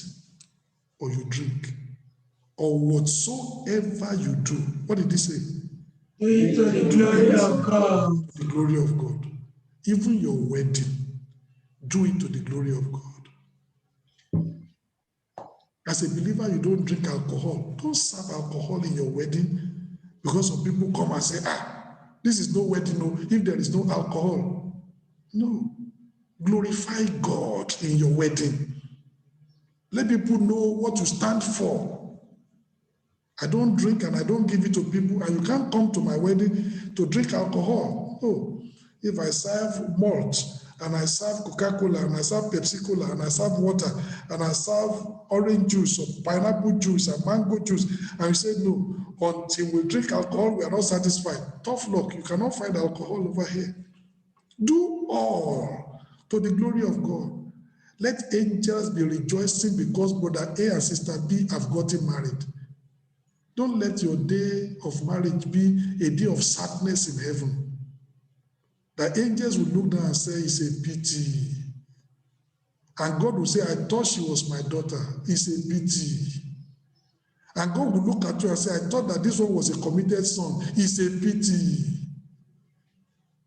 or you drink, or whatsoever you do, what did he say? Do it to the glory of God. The glory of God. Even your wedding, do it to the glory of God. As a believer, you don't drink alcohol. Don't serve alcohol in your wedding because some people come and say, this is no wedding, no, if there is no alcohol. No. Glorify God in your wedding. Let people know what you stand for. I don't drink and I don't give it to people, and you can't come to my wedding to drink alcohol. No. If I serve malt, and I serve Coca-Cola, and I serve Pepsi-Cola, and I serve water, and I serve orange juice, or pineapple juice, and mango juice, and you say no, until we drink alcohol, we are not satisfied. Tough luck, you cannot find alcohol over here. Do all to the glory of God. Let angels be rejoicing because brother A and sister B have gotten married. Don't let your day of marriage be a day of sadness in heaven. The angels will look down and say, it's a pity. And God will say, I thought she was my daughter. It's a pity. And God will look at you and say, I thought that this one was a committed son. It's a pity.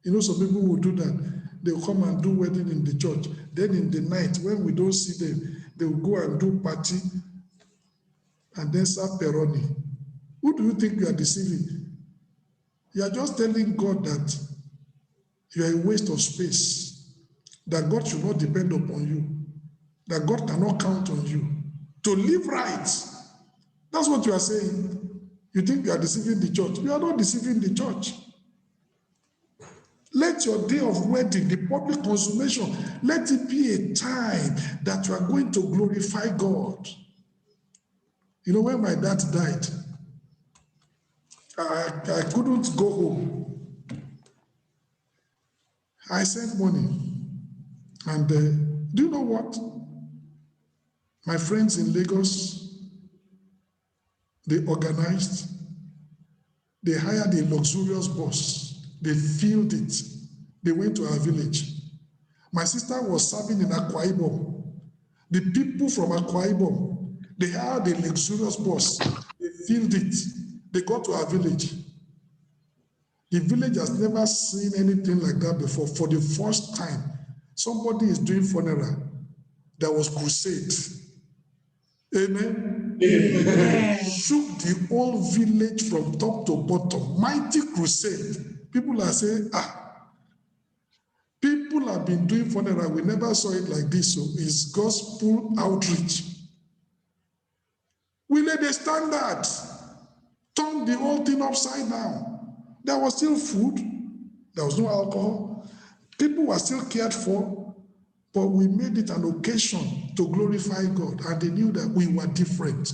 You know, some people will do that. They'll come and do wedding in the church. Then in the night, when we don't see them, they'll go and do party and then serve Peroni. Who do you think you are deceiving? You are just telling God that you are a waste of space, that God should not depend upon you, that God cannot count on you. To live right, that's what you are saying. You think you are deceiving the church. You are not deceiving the church. Let your day of wedding, the public consummation, let it be a time that you are going to glorify God. You know, when my dad died, I couldn't go home. I sent money. And do you know what? My friends in Lagos, they organized, they hired a luxurious bus, they filled it, they went to our village. My sister was serving in Akwa Ibom. The people from Akwa Ibom, they hired a luxurious bus, they filled it, they got to our village. The village has never seen anything like that before. For the first time, somebody is doing funeral. There was crusade. Amen. Amen. Shook the whole village from top to bottom. Mighty crusade. People are saying, people have been doing funeral. We never saw it like this. So it's gospel outreach. We laid a standard. Turned the whole thing upside down. There was still food. There was no alcohol. People were still cared for. But we made it an occasion to glorify God. And they knew that we were different.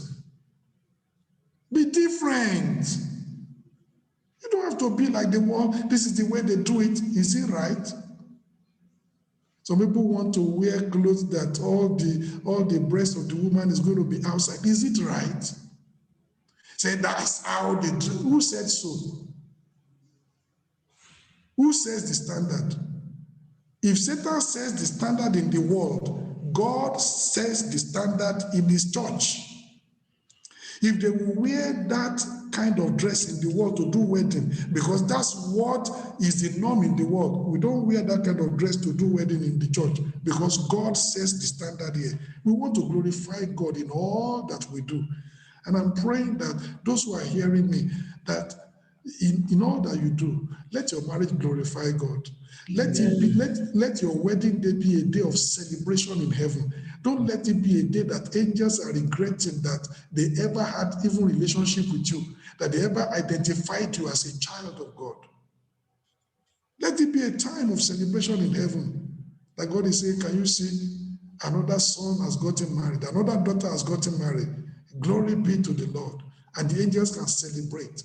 Be different. You don't have have to be like the world. This is the way they do it. Is it right? Some people want to wear clothes that all the breast of the woman is going to be outside. Is it right? Say that's how they do. Who said so? Who says the standard? If Satan says the standard in the world, God says the standard in his church. If they will wear that kind of dress in the world to do wedding, because that's what is the norm in the world. We don't wear that kind of dress to do wedding in the church because God sets the standard here. We want to glorify God in all that we do. And I'm praying that those who are hearing me, that in all that you do, let your marriage glorify God. Let it be, let your wedding day be a day of celebration in heaven. Don't let it be a day that angels are regretting that they ever had even relationship with you, that they ever identified you as a child of God. Let it be a time of celebration in heaven. That God is saying, can you see another son has gotten married, another daughter has gotten married. Glory be to the Lord. And the angels can celebrate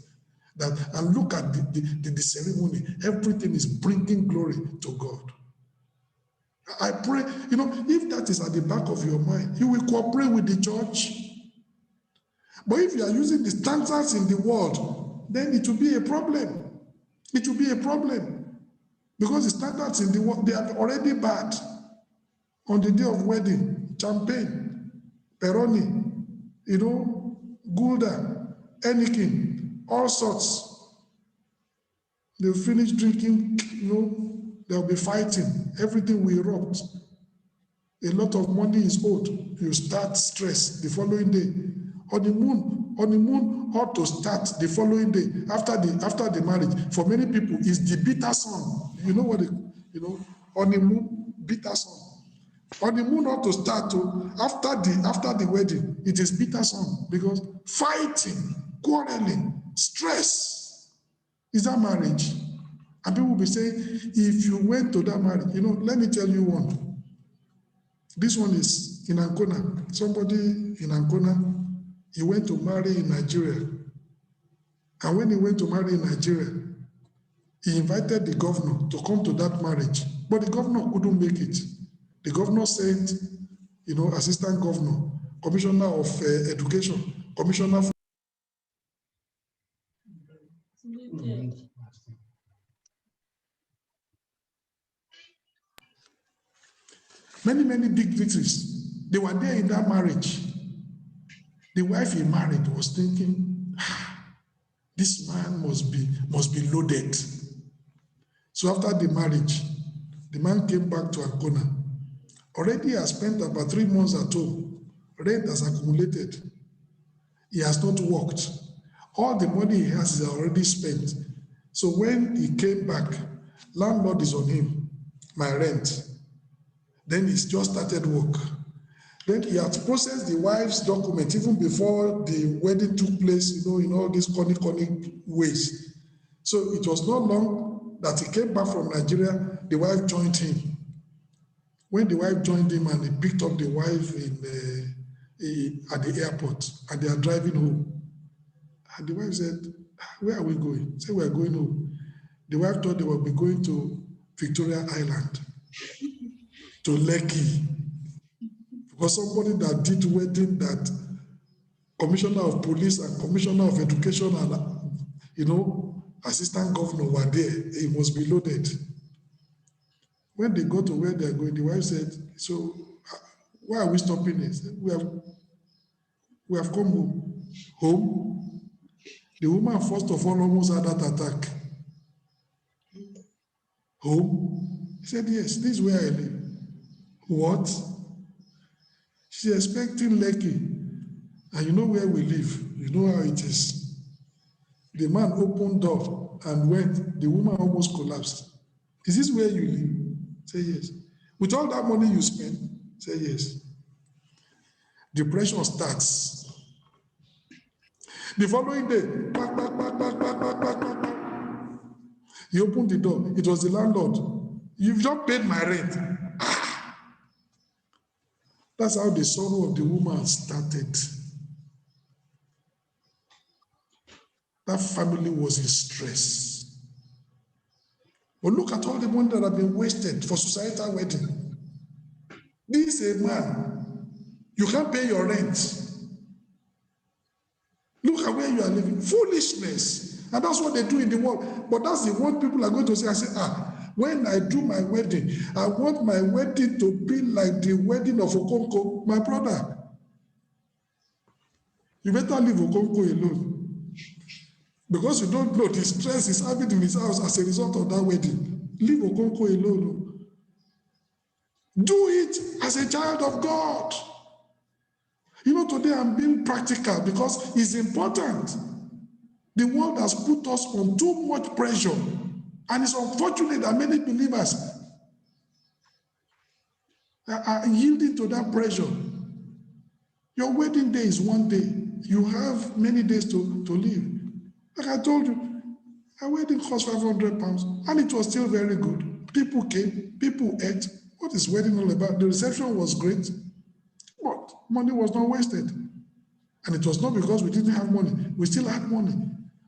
that. And look at the ceremony. Everything is bringing glory to God. I pray, if that is at the back of your mind, you will cooperate with the church. But if you are using the standards in the world, then it will be a problem. It will be a problem. Because the standards in the world, they are already bad. On the day of wedding, champagne, Peroni, Gulda, Anakin, all sorts. They'll finish drinking, they'll be fighting. Everything will erupt. A lot of money is owed. You start stress the following day. Honeymoon ought to start the following day after the marriage. For many people, it's the bitter song. You know what? Honeymoon, bitter song. Honeymoon ought to start after the wedding. It is bitter song because fighting, quarreling, stress. Is that marriage? And people will be saying, if you went to that marriage, let me tell you one. This one is in Ancona. Somebody in Ancona, he went to marry in Nigeria. And when he went to marry in Nigeria, he invited the governor to come to that marriage. But the governor couldn't make it. The governor sent, assistant governor, commissioner of education, commissioner for many big victories. They were there in that marriage. The wife he married was thinking, this man must be loaded. So after the marriage, the man came back to Ancona. Already has spent about 3 months at home. Rent has accumulated. He has not worked. All the money he has is already spent. So when he came back, landlord is on him, my rent. Then he's just started work. Then he had processed the wife's document even before the wedding took place, in all these corny ways. So it was not long that he came back from Nigeria, the wife joined him. When the wife joined him and he picked up the wife at the airport and they are driving home. And the wife said, where are we going? He said, we are going home. The wife thought they would be going to Victoria Island, to Lekki. Because somebody that did wedding, that commissioner of police and commissioner of education and, assistant governor were there. He must be loaded. When they got to where they are going, the wife said, so why are we stopping this? We have come home. Home? The woman, first of all, almost had that attack. Home? He said, yes, this is where I live. What? She's expecting Lekki. And you know where we live. You know how it is. The man opened door and went. The woman almost collapsed. Is this where you live? Say yes. With all that money you spend? Say yes. Depression starts. The following day, he opened the door. It was the landlord. You've not paid my rent. That's how the sorrow of the woman started. That family was in stress. But look at all the money that have been wasted for societal wedding. This is a man, you can't pay your rent. Look at where you are living. Foolishness. And that's what they do in the world. But that's the one people are going to say. I say, when I do my wedding, I want my wedding to be like the wedding of Okonkwo, my brother. You better leave Okonkwo alone. Because you don't know the stress is having in his house as a result of that wedding. Leave Okonkwo alone. Do it as a child of God. You know, today I'm being practical because it's important. The world has put us on too much pressure, and it's unfortunate that many believers are yielding to that pressure. Your wedding day is one day. You have many days to live. Like I told you, a wedding cost £500, and it was still very good. People came, people ate. What is wedding all about? The reception was great, but money was not wasted. And it was not because we didn't have money. We still had money.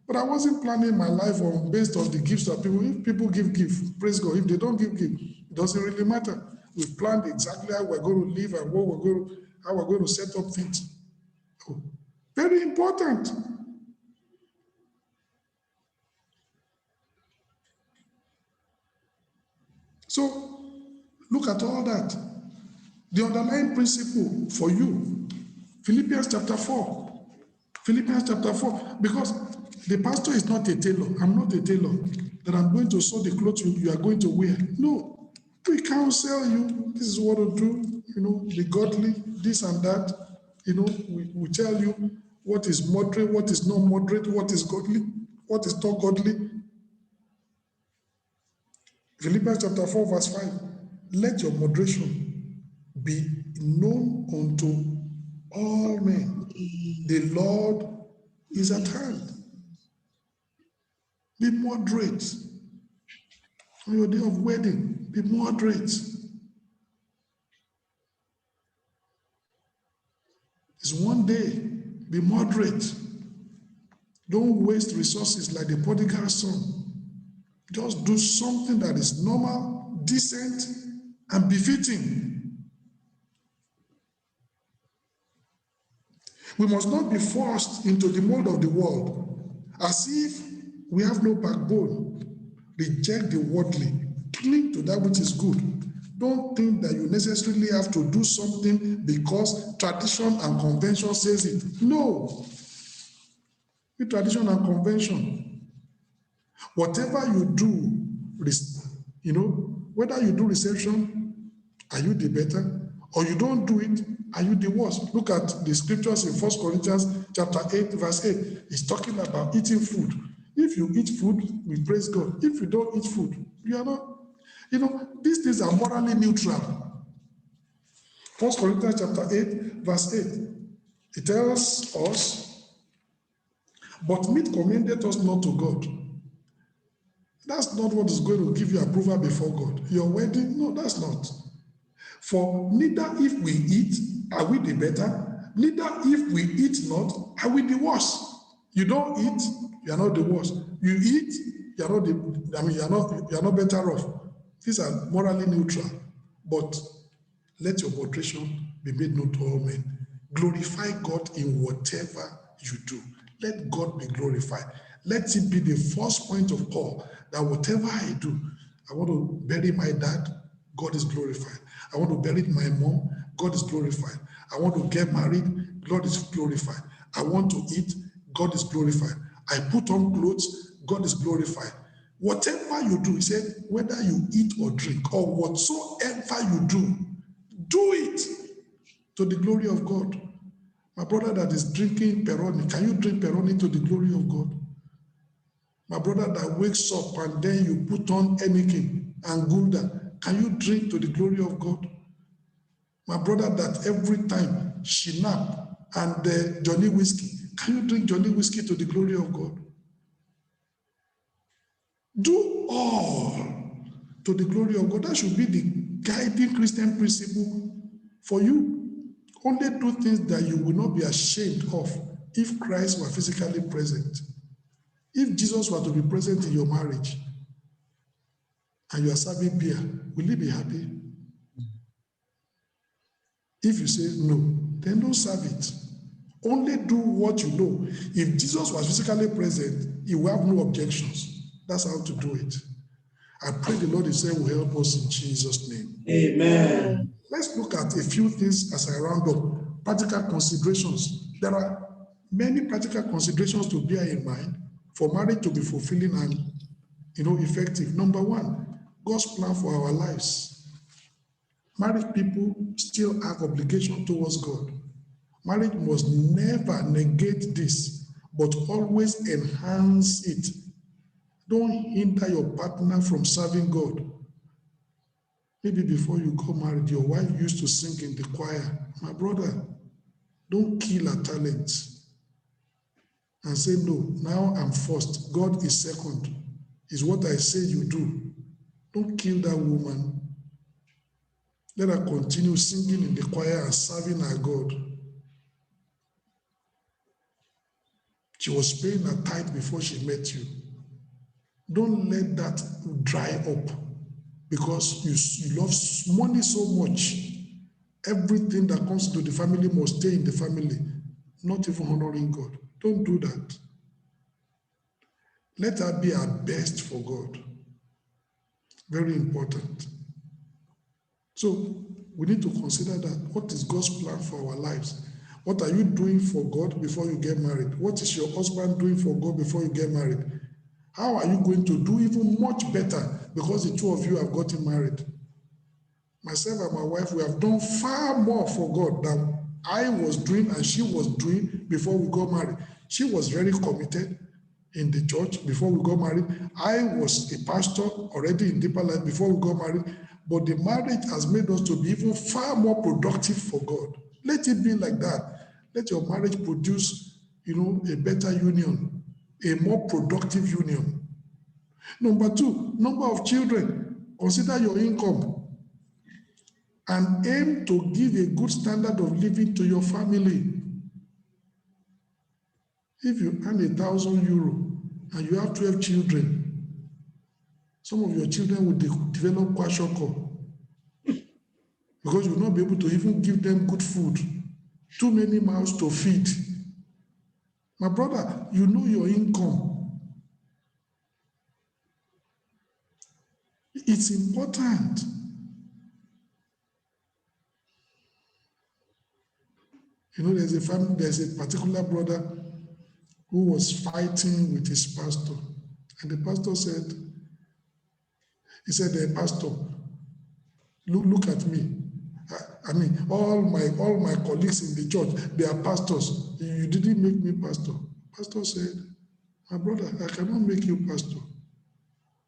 But I wasn't planning my life based on the gifts that people, if people give, praise God. If they don't give, it doesn't really matter. We've planned exactly how we're going to live and how we're going to set up things. Oh, very important. So look at all that. The underlying principle for you, Philippians chapter 4. Philippians chapter 4. Because the pastor is not a tailor. I'm not a tailor. That I'm going to sew the clothes you are going to wear. No. We counsel you. This is what to do. You know, be godly, this and that. You know, we tell you what is moderate, what is not moderate, what is godly, what is not godly. Philippians chapter 4, verse 5. Let your moderation be known unto all men. The Lord is at hand. Be moderate. On your day of wedding, be moderate. It's one day. Be moderate. Don't waste resources like the prodigal son. Just do something that is normal, decent, and befitting. We must not be forced into the mold of the world as if we have no backbone. Reject the worldly. Cling to that which is good. Don't think that you necessarily have to do something because tradition and convention says it. No. With tradition and convention. Whatever you do, you know, whether you do reception, are you the better? Or you don't do it, are you the worst? Look at the scriptures in 1 Corinthians chapter 8, verse 8. It's talking about eating food. If you eat food, we praise God. If you don't eat food, you are not. You know, these things are morally neutral. 1 Corinthians chapter 8, verse 8. It tells us, but meat commendeth us not to God. That's not what is going to give you approval before God. Your wedding, no, that's not. For neither if we eat, are we the better? Neither if we eat not, are we the worse? You don't eat, you are not the worse. You eat, you are not you are not better off. These are morally neutral. But let your moderation be made known to all men. Glorify God in whatever you do. Let God be glorified. Let it be the first point of call that whatever I do, I want to bury my dad, God is glorified. I want to bury my mom, God is glorified. I want to get married, God is glorified. I want to eat, God is glorified. I put on clothes, God is glorified. Whatever you do, he said, whether you eat or drink or whatsoever you do it to the glory of God. My brother that is drinking Peroni, can you drink Peroni to the glory of God? My brother that wakes up and then you put on Heineken and Gulda, can you drink to the glory of God? My brother that every time Shinap and Johnny Whiskey, can you drink Johnny Whiskey to the glory of God? Do all to the glory of God. That should be the guiding Christian principle for you. Only do things that you will not be ashamed of if Christ were physically present. If Jesus were to be present in your marriage, and you are serving beer, will he be happy? If you say no, then don't serve it. Only do what you know. If Jesus was physically present, he will have no objections. That's how to do it. I pray the Lord himself will help us in Jesus' name. Amen. Let's look at a few things as I round up. Practical considerations. There are many practical considerations to bear in mind for marriage to be fulfilling and effective. Number one, God's plan for our lives. Married people still have obligation towards God. Marriage must never negate this, but always enhance it. Don't hinder your partner from serving God. Maybe before you got married, your wife used to sing in the choir. My brother, don't kill her talent and say, no, now I'm first. God is second. Is what I say you do. Don't kill that woman. Let her continue singing in the choir and serving her God. She was paying her tithe before she met you. Don't let that dry up because you love money so much. Everything that comes into the family must stay in the family, not even honoring God. Don't do that. Let her be her best for God. Very important. So we need to consider that. What is God's plan for our lives? What are you doing for God before you get married? What is your husband doing for God before you get married? How are you going to do even much better because the two of you have gotten married? Myself and my wife, we have done far more for God than I was doing and she was doing before we got married. She was very committed in the church before we got married. I was a pastor already in deeper life before we got married. But the marriage has made us to be even far more productive for God. Let it be like that. Let your marriage produce, a better union, a more productive union. Number two, number of children. Consider your income and aim to give a good standard of living to your family. If you earn €1,000 and you have 12 children, some of your children will develop kwashiorkor because you will not be able to even give them good food. Too many mouths to feed. My brother, you know your income. It's important. There's a particular brother who was fighting with his pastor. And the pastor said, Pastor, look at me. I mean, all my colleagues in the church, they are pastors. You didn't make me pastor. Pastor said, my brother, I cannot make you pastor.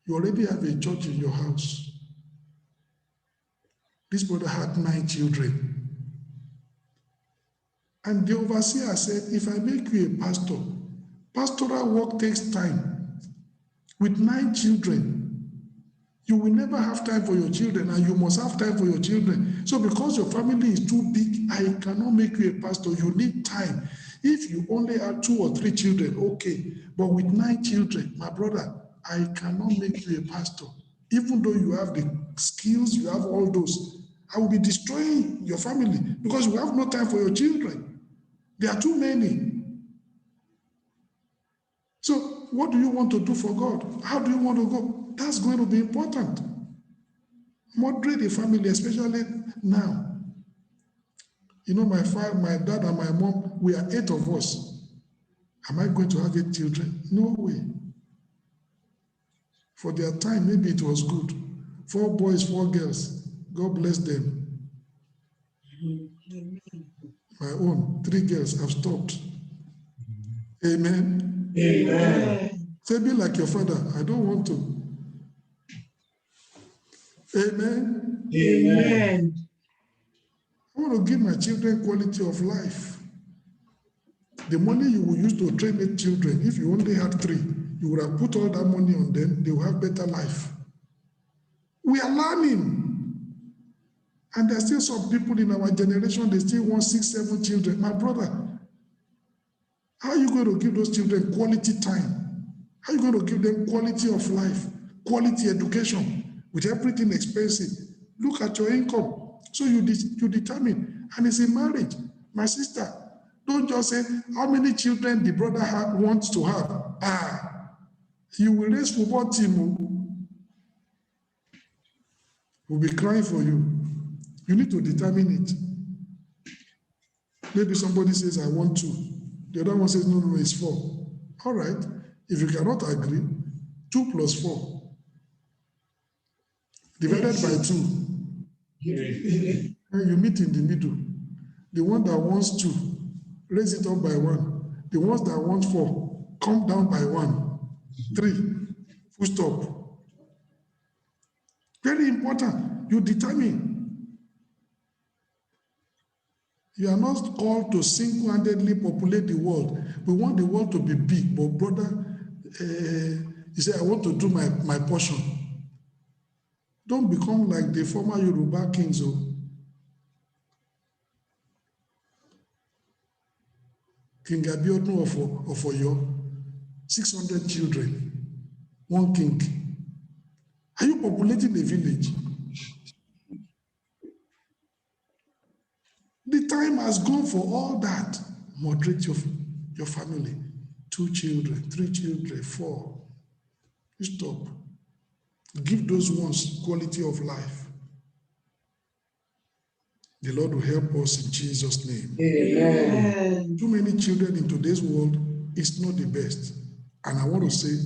You already have a church in your house. This brother had 9 children. And the overseer said, if I make you a pastor, pastoral work takes time. With 9 children, you will never have time for your children, and you must have time for your children. So because your family is too big, I cannot make you a pastor. You need time. If you only have 2 or 3 children, okay. But with 9 children, my brother, I cannot make you a pastor. Even though you have the skills, you have all those, I will be destroying your family because you have no time for your children. There are too many. So what do you want to do for God? How do you want to go? That's going to be important. Moderate the family, especially now. My dad and my mom, we are 8 of us. Am I going to have 8 children? No way. For their time, maybe it was good. 4 boys, 4 girls. God bless them. My own, 3 girls have stopped. Amen. Amen. Say, be like your father. I don't want to. Amen. Amen. I want to give my children quality of life. The money you will use to train 8 children, if you only had 3, you would have put all that money on them, they will have better life. We are learning. And there are still some people in our generation, they still want 6, 7 children. My brother, how are you going to give those children quality time? How are you going to give them quality of life, quality education, with everything expensive. Look at your income. So you determine. And it's in marriage. My sister, don't just say how many children the brother wants to have. You will raise football team. Will be crying for you. You need to determine it. Maybe somebody says, I want 2. The other one says, no, it's 4. All right. If you cannot agree, 2 + 4 divided by 2. And you meet in the middle. The one that wants 2, raise it up by 1. The ones that want 4, come down by 1. 3, full stop. Very important. You determine. You are not called to single-handedly populate the world. We want the world to be big, but brother, you say, I want to do my portion. Don't become like the former Yoruba kings. King Abiodun of Oyo, 600 children, 1 king. Are you populating the village? The time has gone for all that. Moderate your family. 2 children, 3 children, 4. You stop. Give those ones quality of life. The Lord will help us in Jesus' name. Amen. Too many children in today's world is not the best. And I want to say,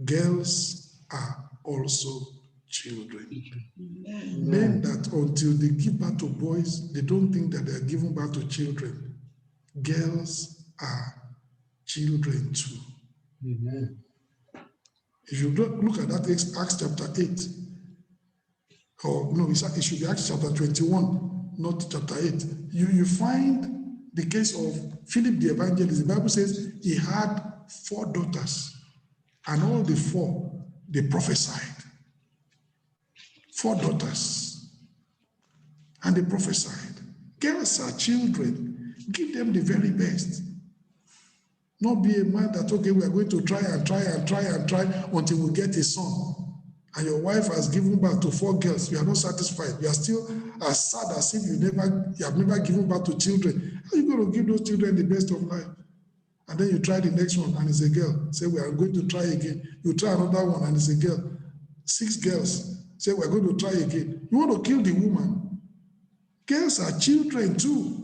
girls are also children. Men that until they give birth to boys, they don't think that they are giving birth to children. Girls are children too. Amen. If you look at that Acts chapter 8, or no, it should be Acts chapter 21, not chapter 8. You find the case of Philip the evangelist. The Bible says he had 4 daughters, and all the 4, they prophesied. 4 daughters, and they prophesied. Girls are children. Give them the very best. Not be a man that, okay, we are going to try until we get a son. And your wife has given birth to 4 girls. You are not satisfied. You are still as sad as if you have never given birth to children. How are you going to give those children the best of life? And then you try the next one, and it's a girl. Say, we are going to try again. You try another one, and it's a girl. 6 girls. Say, we're going to try again. You want to kill the woman? Girls are children too.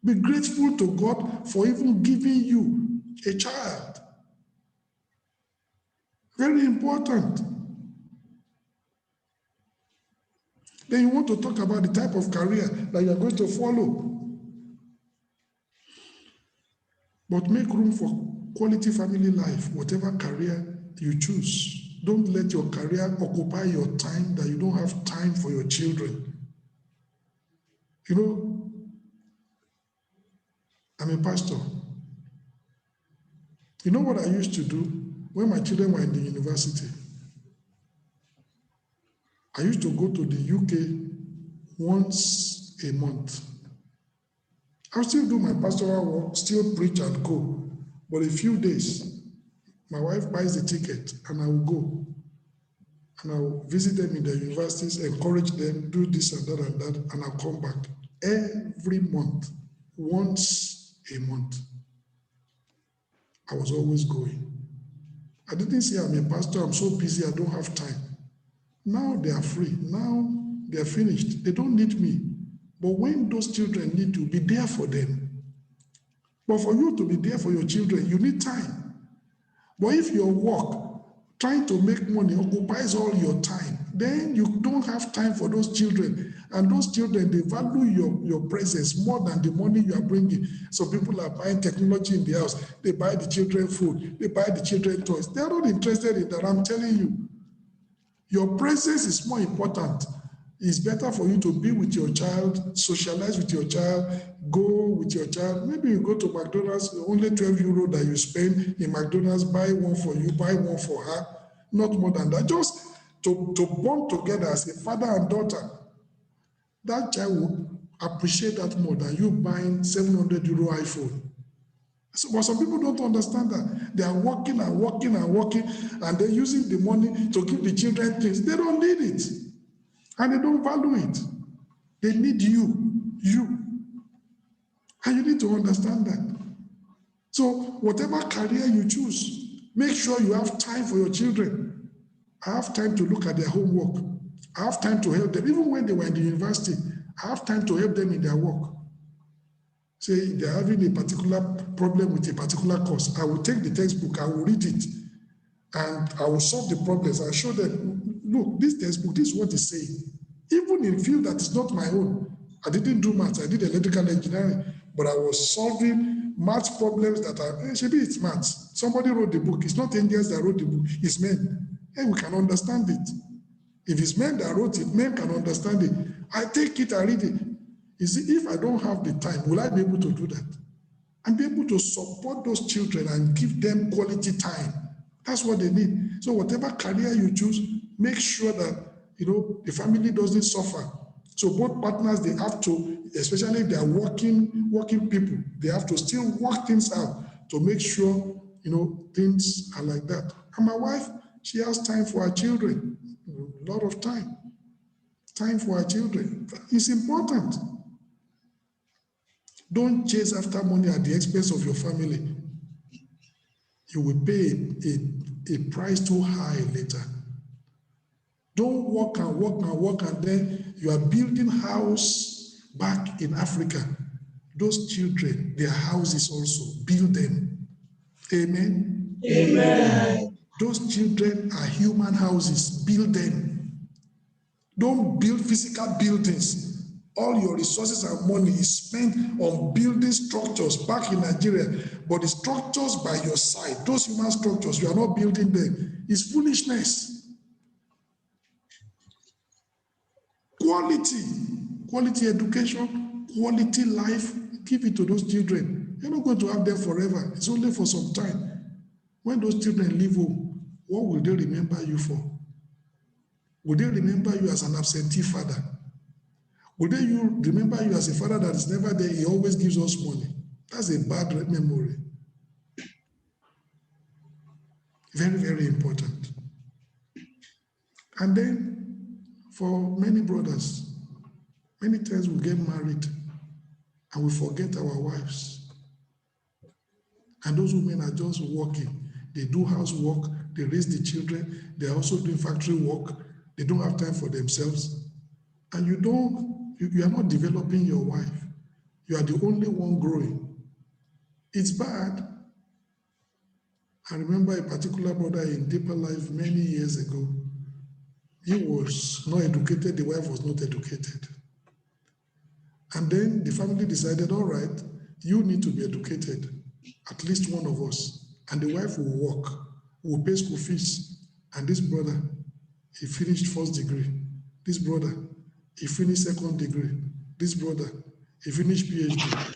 Be grateful to God for even giving you a child. Very important. Then you want to talk about the type of career that you are going to follow. But make room for quality family life, whatever career you choose. Don't let your career occupy your time that you don't have time for your children. You know, I'm a pastor. You know what I used to do when my children were in the university? I used to go to the UK once a month. I'll still do my pastoral work, still preach and go. But a few days, my wife buys the ticket and I will go. And I will visit them in the universities, encourage them, do this and that, and I'll come back. Every month, once a month. I was always going. I didn't say I'm a pastor, I'm so busy, I don't have time. Now they are free. Now they are finished. They don't need me. But when those children need to be there for them. But for you to be there for your children, you need time. But if your work, trying to make money, occupies all your time, then you don't have time for those children. And those children, they value your presence more than the money you are bringing. So people are buying technology in the house. They buy the children food. They buy the children toys. They are not interested in that, I'm telling you. Your presence is more important. It's better for you to be with your child, socialize with your child, go with your child. Maybe you go to McDonald's, only 12 euro that you spend in McDonald's, buy one for you, buy one for her. Not more than that. Just to bond together as a father and daughter. That child will appreciate that more than you buying 700 euro iPhone. So, but some people don't understand that. They are working and working and working, and they're using the money to give the children things. They don't need it, and they don't value it. They need you. And you need to understand that. So whatever career you choose, make sure you have time for your children. I have time to look at their homework. I have time to help them. Even when they were in the university, I have time to help them in their work. Say they're having a particular problem with a particular course. I will take the textbook, I will read it, and I will solve the problems. I show them, look, this textbook, this is what it's saying. Even in field that is not my own. I didn't do maths, I did electrical engineering, but I was solving maths problems that are, maybe it's maths. Somebody wrote the book. It's not Indians that wrote the book, it's men. And we can understand it. If it's men that wrote it, men can understand it. I take it, I read it. You see, if I don't have the time, will I be able to do that? And be able to support those children and give them quality time. That's what they need. So whatever career you choose, make sure that, the family doesn't suffer. So both partners, they have to, especially if they are working people, they have to still work things out to make sure, things are like that. And my wife, she has time for her children, a lot of time. Time for her children. It's important. Don't chase after money at the expense of your family. You will pay a price too high later. Don't work and work and work, and then you are building house back in Africa. Those children, their houses also, build them. Amen? Amen. Those children are human houses, build them. Don't build physical buildings. All your resources and money is spent on building structures back in Nigeria, but the structures by your side, those human structures, you are not building them. It's foolishness. Quality education, quality life, give it to those children. You're not going to have them forever. It's only for some time. When those children leave home, what will they remember you for? Will they remember you as an absentee father? Will they remember you as a father that is never there? He always gives us money. That's a bad memory. Very, very important. And then, for many brothers, many times we get married and we forget our wives. And those women are just working. They do housework, they raise the children, they're also doing factory work. They don't have time for themselves. And you are not developing your wife. You are the only one growing. It's bad. I remember a particular brother in Deeper Life many years ago. He was not educated, the wife was not educated. And then the family decided, all right, you need to be educated, at least one of us. And the wife will work, will pay school fees. And this brother, he finished first degree. This brother, he finished second degree. This brother, he finished PhD.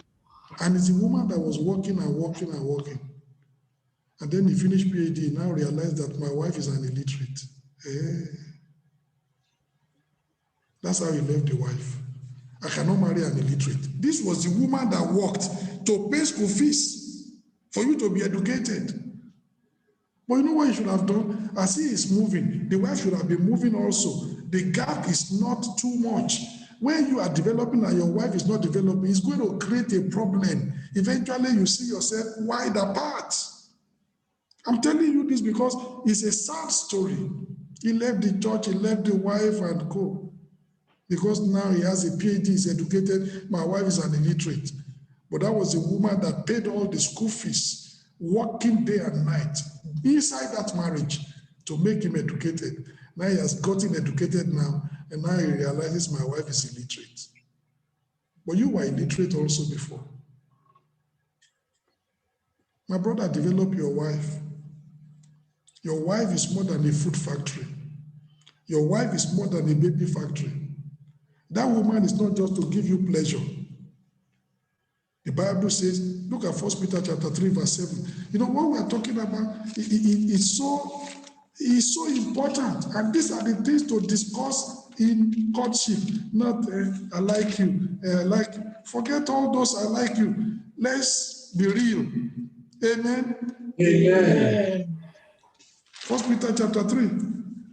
And it's a woman that was working and working and working. And then he finished PhD, now realized that my wife is an illiterate. That's how he left the wife. I cannot marry an illiterate. This was the woman that worked to pay school fees for you to be educated. But you know what he should have done? As he is moving, the wife should have been moving also. The gap is not too much. When you are developing and your wife is not developing, it's going to create a problem. Eventually, you see yourself wide apart. I'm telling you this because it's a sad story. He left the church, he left the wife and co. Because now he has a PhD, he's educated. My wife is an illiterate. But that was a woman that paid all the school fees, working day and night inside that marriage to make him educated. Now he has gotten educated now, and now he realizes my wife is illiterate. But you were illiterate also before. My brother, develop your wife. Your wife is more than a food factory. Your wife is more than a baby factory. That woman is not just to give you pleasure. The Bible says, look at 1 Peter chapter 3, verse 7. You know, what we're talking about is so important. And these are the things to discuss in courtship. Not, I like you, forget all those I like you. Let's be real. Amen. Amen. 1 Peter chapter 3,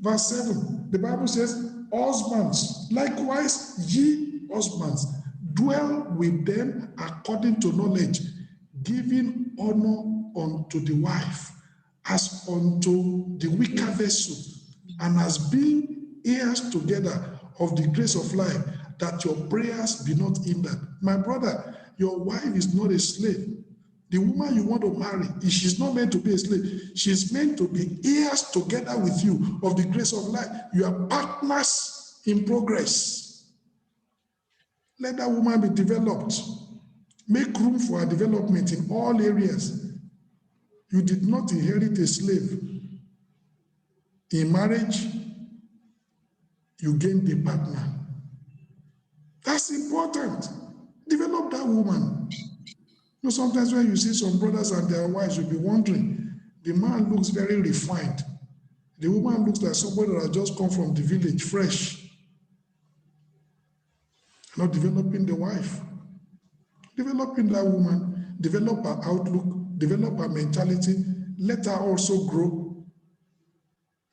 verse 7. The Bible says, husbands, likewise ye husbands, dwell with them according to knowledge, giving honor unto the wife as unto the weaker vessel, and as being heirs together of the grace of life, that your prayers be not hindered. My brother, your wife is not a slave. The woman you want to marry, she's not meant to be a slave. She's meant to be heirs together with you of the grace of life. You are partners in progress. Let that woman be developed. Make room for her development in all areas. You did not inherit a slave. In marriage, you gained a partner. That's important. Develop that woman. You know, sometimes when you see some brothers and their wives, you'll be wondering, the man looks very refined. The woman looks like somebody that has just come from the village, fresh. Not developing the wife. Developing that woman, develop her outlook, develop her mentality, let her also grow.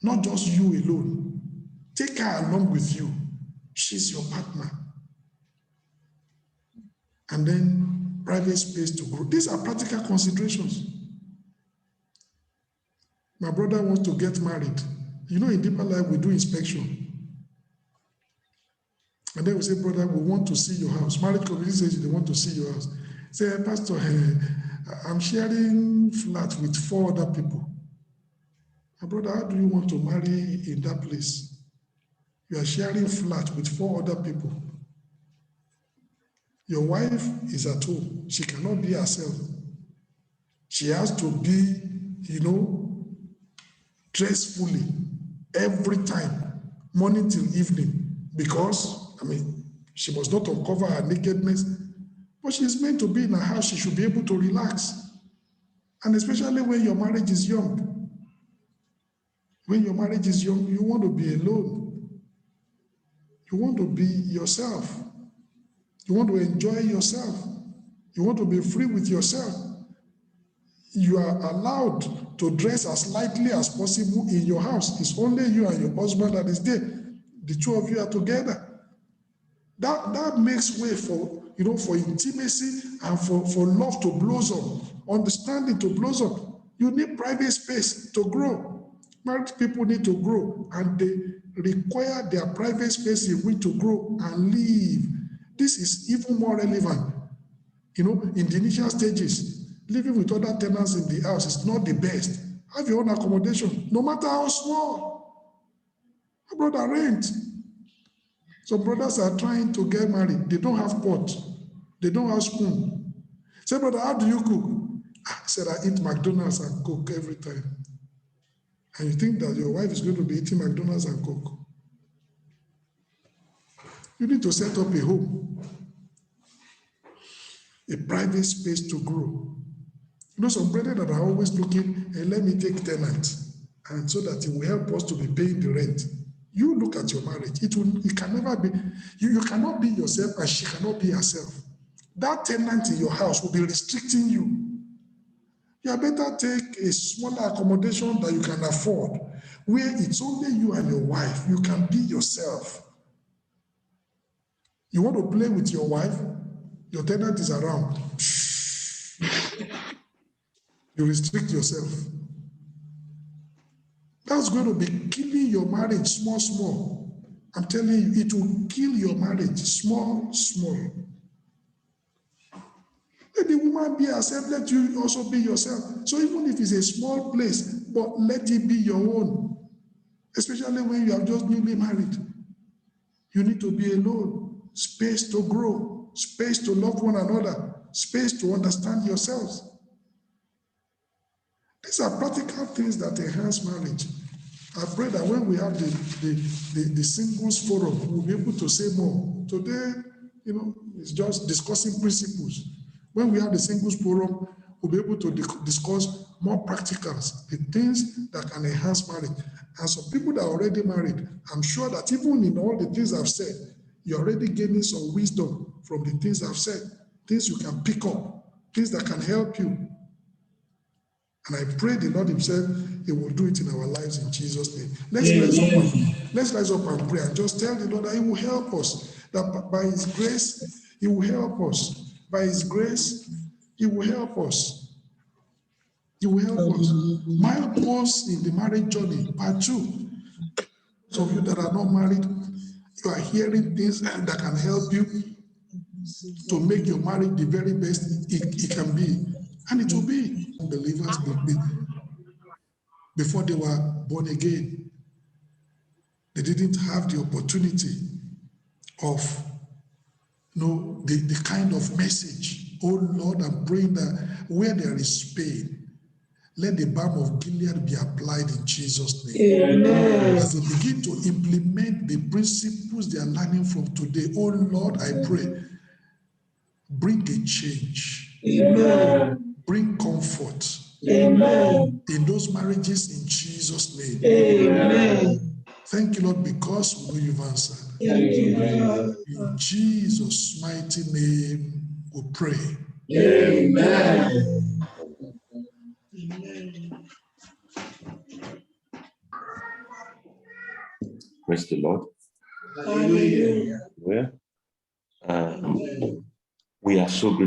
Not just you alone. Take her along with you. She's your partner. And then private space to grow. These are practical considerations. My brother wants to get married. You know, in Deeper Life, we do inspection. And then we say, brother, we want to see your house. Marriage community says they want to see your house. Say, Pastor, I'm sharing flat with 4 other people. My brother, how do you want to marry in that place? You are sharing flat with 4 other people. Your wife is at home. She cannot be herself. She has to be, dressed fully every time, morning till evening, because, she must not uncover her nakedness, but she's meant to be in her house. She should be able to relax. And especially when your marriage is young. When your marriage is young, you want to be alone. You want to be yourself. You want to enjoy yourself. You want to be free with yourself. You are allowed to dress as lightly as possible in your house. It's only you and your husband that is there. The 2 of you are together. That makes way for intimacy and for love to blossom, understanding to blossom. You need private space to grow. Married people need to grow, and they require their private space in which to grow and live. This is even more relevant. In the initial stages, living with other tenants in the house is not the best. Have your own accommodation, no matter how small. My brother, rent. Some brothers are trying to get married. They don't have pot. They don't have spoon. Say, brother, how do you cook? I said, I eat McDonald's and cook every time. And you think that your wife is going to be eating McDonald's and cook? You need to set up a home, a private space to grow. Some brethren that are always looking, hey, let me take tenant, and so that it will help us to be paying the rent. You look at your marriage. It can never be. You cannot be yourself, and she cannot be herself. That tenant in your house will be restricting you. You better take a smaller accommodation that you can afford, where it's only you and your wife. You can be yourself. You want to play with your wife, your tenant is around. You restrict yourself. That's going to be killing your marriage small. I'm telling you, it will kill your marriage small. Let the woman be herself, let you also be yourself. So even if it's a small place, but let it be your own. Especially when you are just newly married. You need to be alone. Space to grow, space to love one another, space to understand yourselves. These are practical things that enhance marriage. I pray that when we have the singles forum, we'll be able to say more. Today, it's just discussing principles. When we have the singles forum, we'll be able to discuss more practicals, the things that can enhance marriage. And some people that are already married, I'm sure that even in all the things I've said, you're already gaining some wisdom from the things I've said, things you can pick up, things that can help you. And I pray the Lord himself, he will do it in our lives in Jesus' name. Let's rise up and pray and just tell the Lord that he will help us. That by his grace, he will help us. By his grace, he will help us. He will help us. Mileposts in the marriage journey, part 2. Some of you that are not married, you are hearing things that can help you to make your marriage the very best it can be. And it will be. Believers before they were born again, they didn't have the opportunity of the kind of message. Oh Lord, I'm praying that where there is pain, let the balm of Gilead be applied in Jesus' name. Amen. As they begin to implement the principles they are learning from today, oh Lord, I pray, bring a change. Amen. Bring comfort. Amen. In those marriages in Jesus' name. Amen. Thank you, Lord, because we know you've answered. Thank you, Lord. In Jesus' mighty name, we pray. Amen. Praise the Lord. Hallelujah. Well, we are so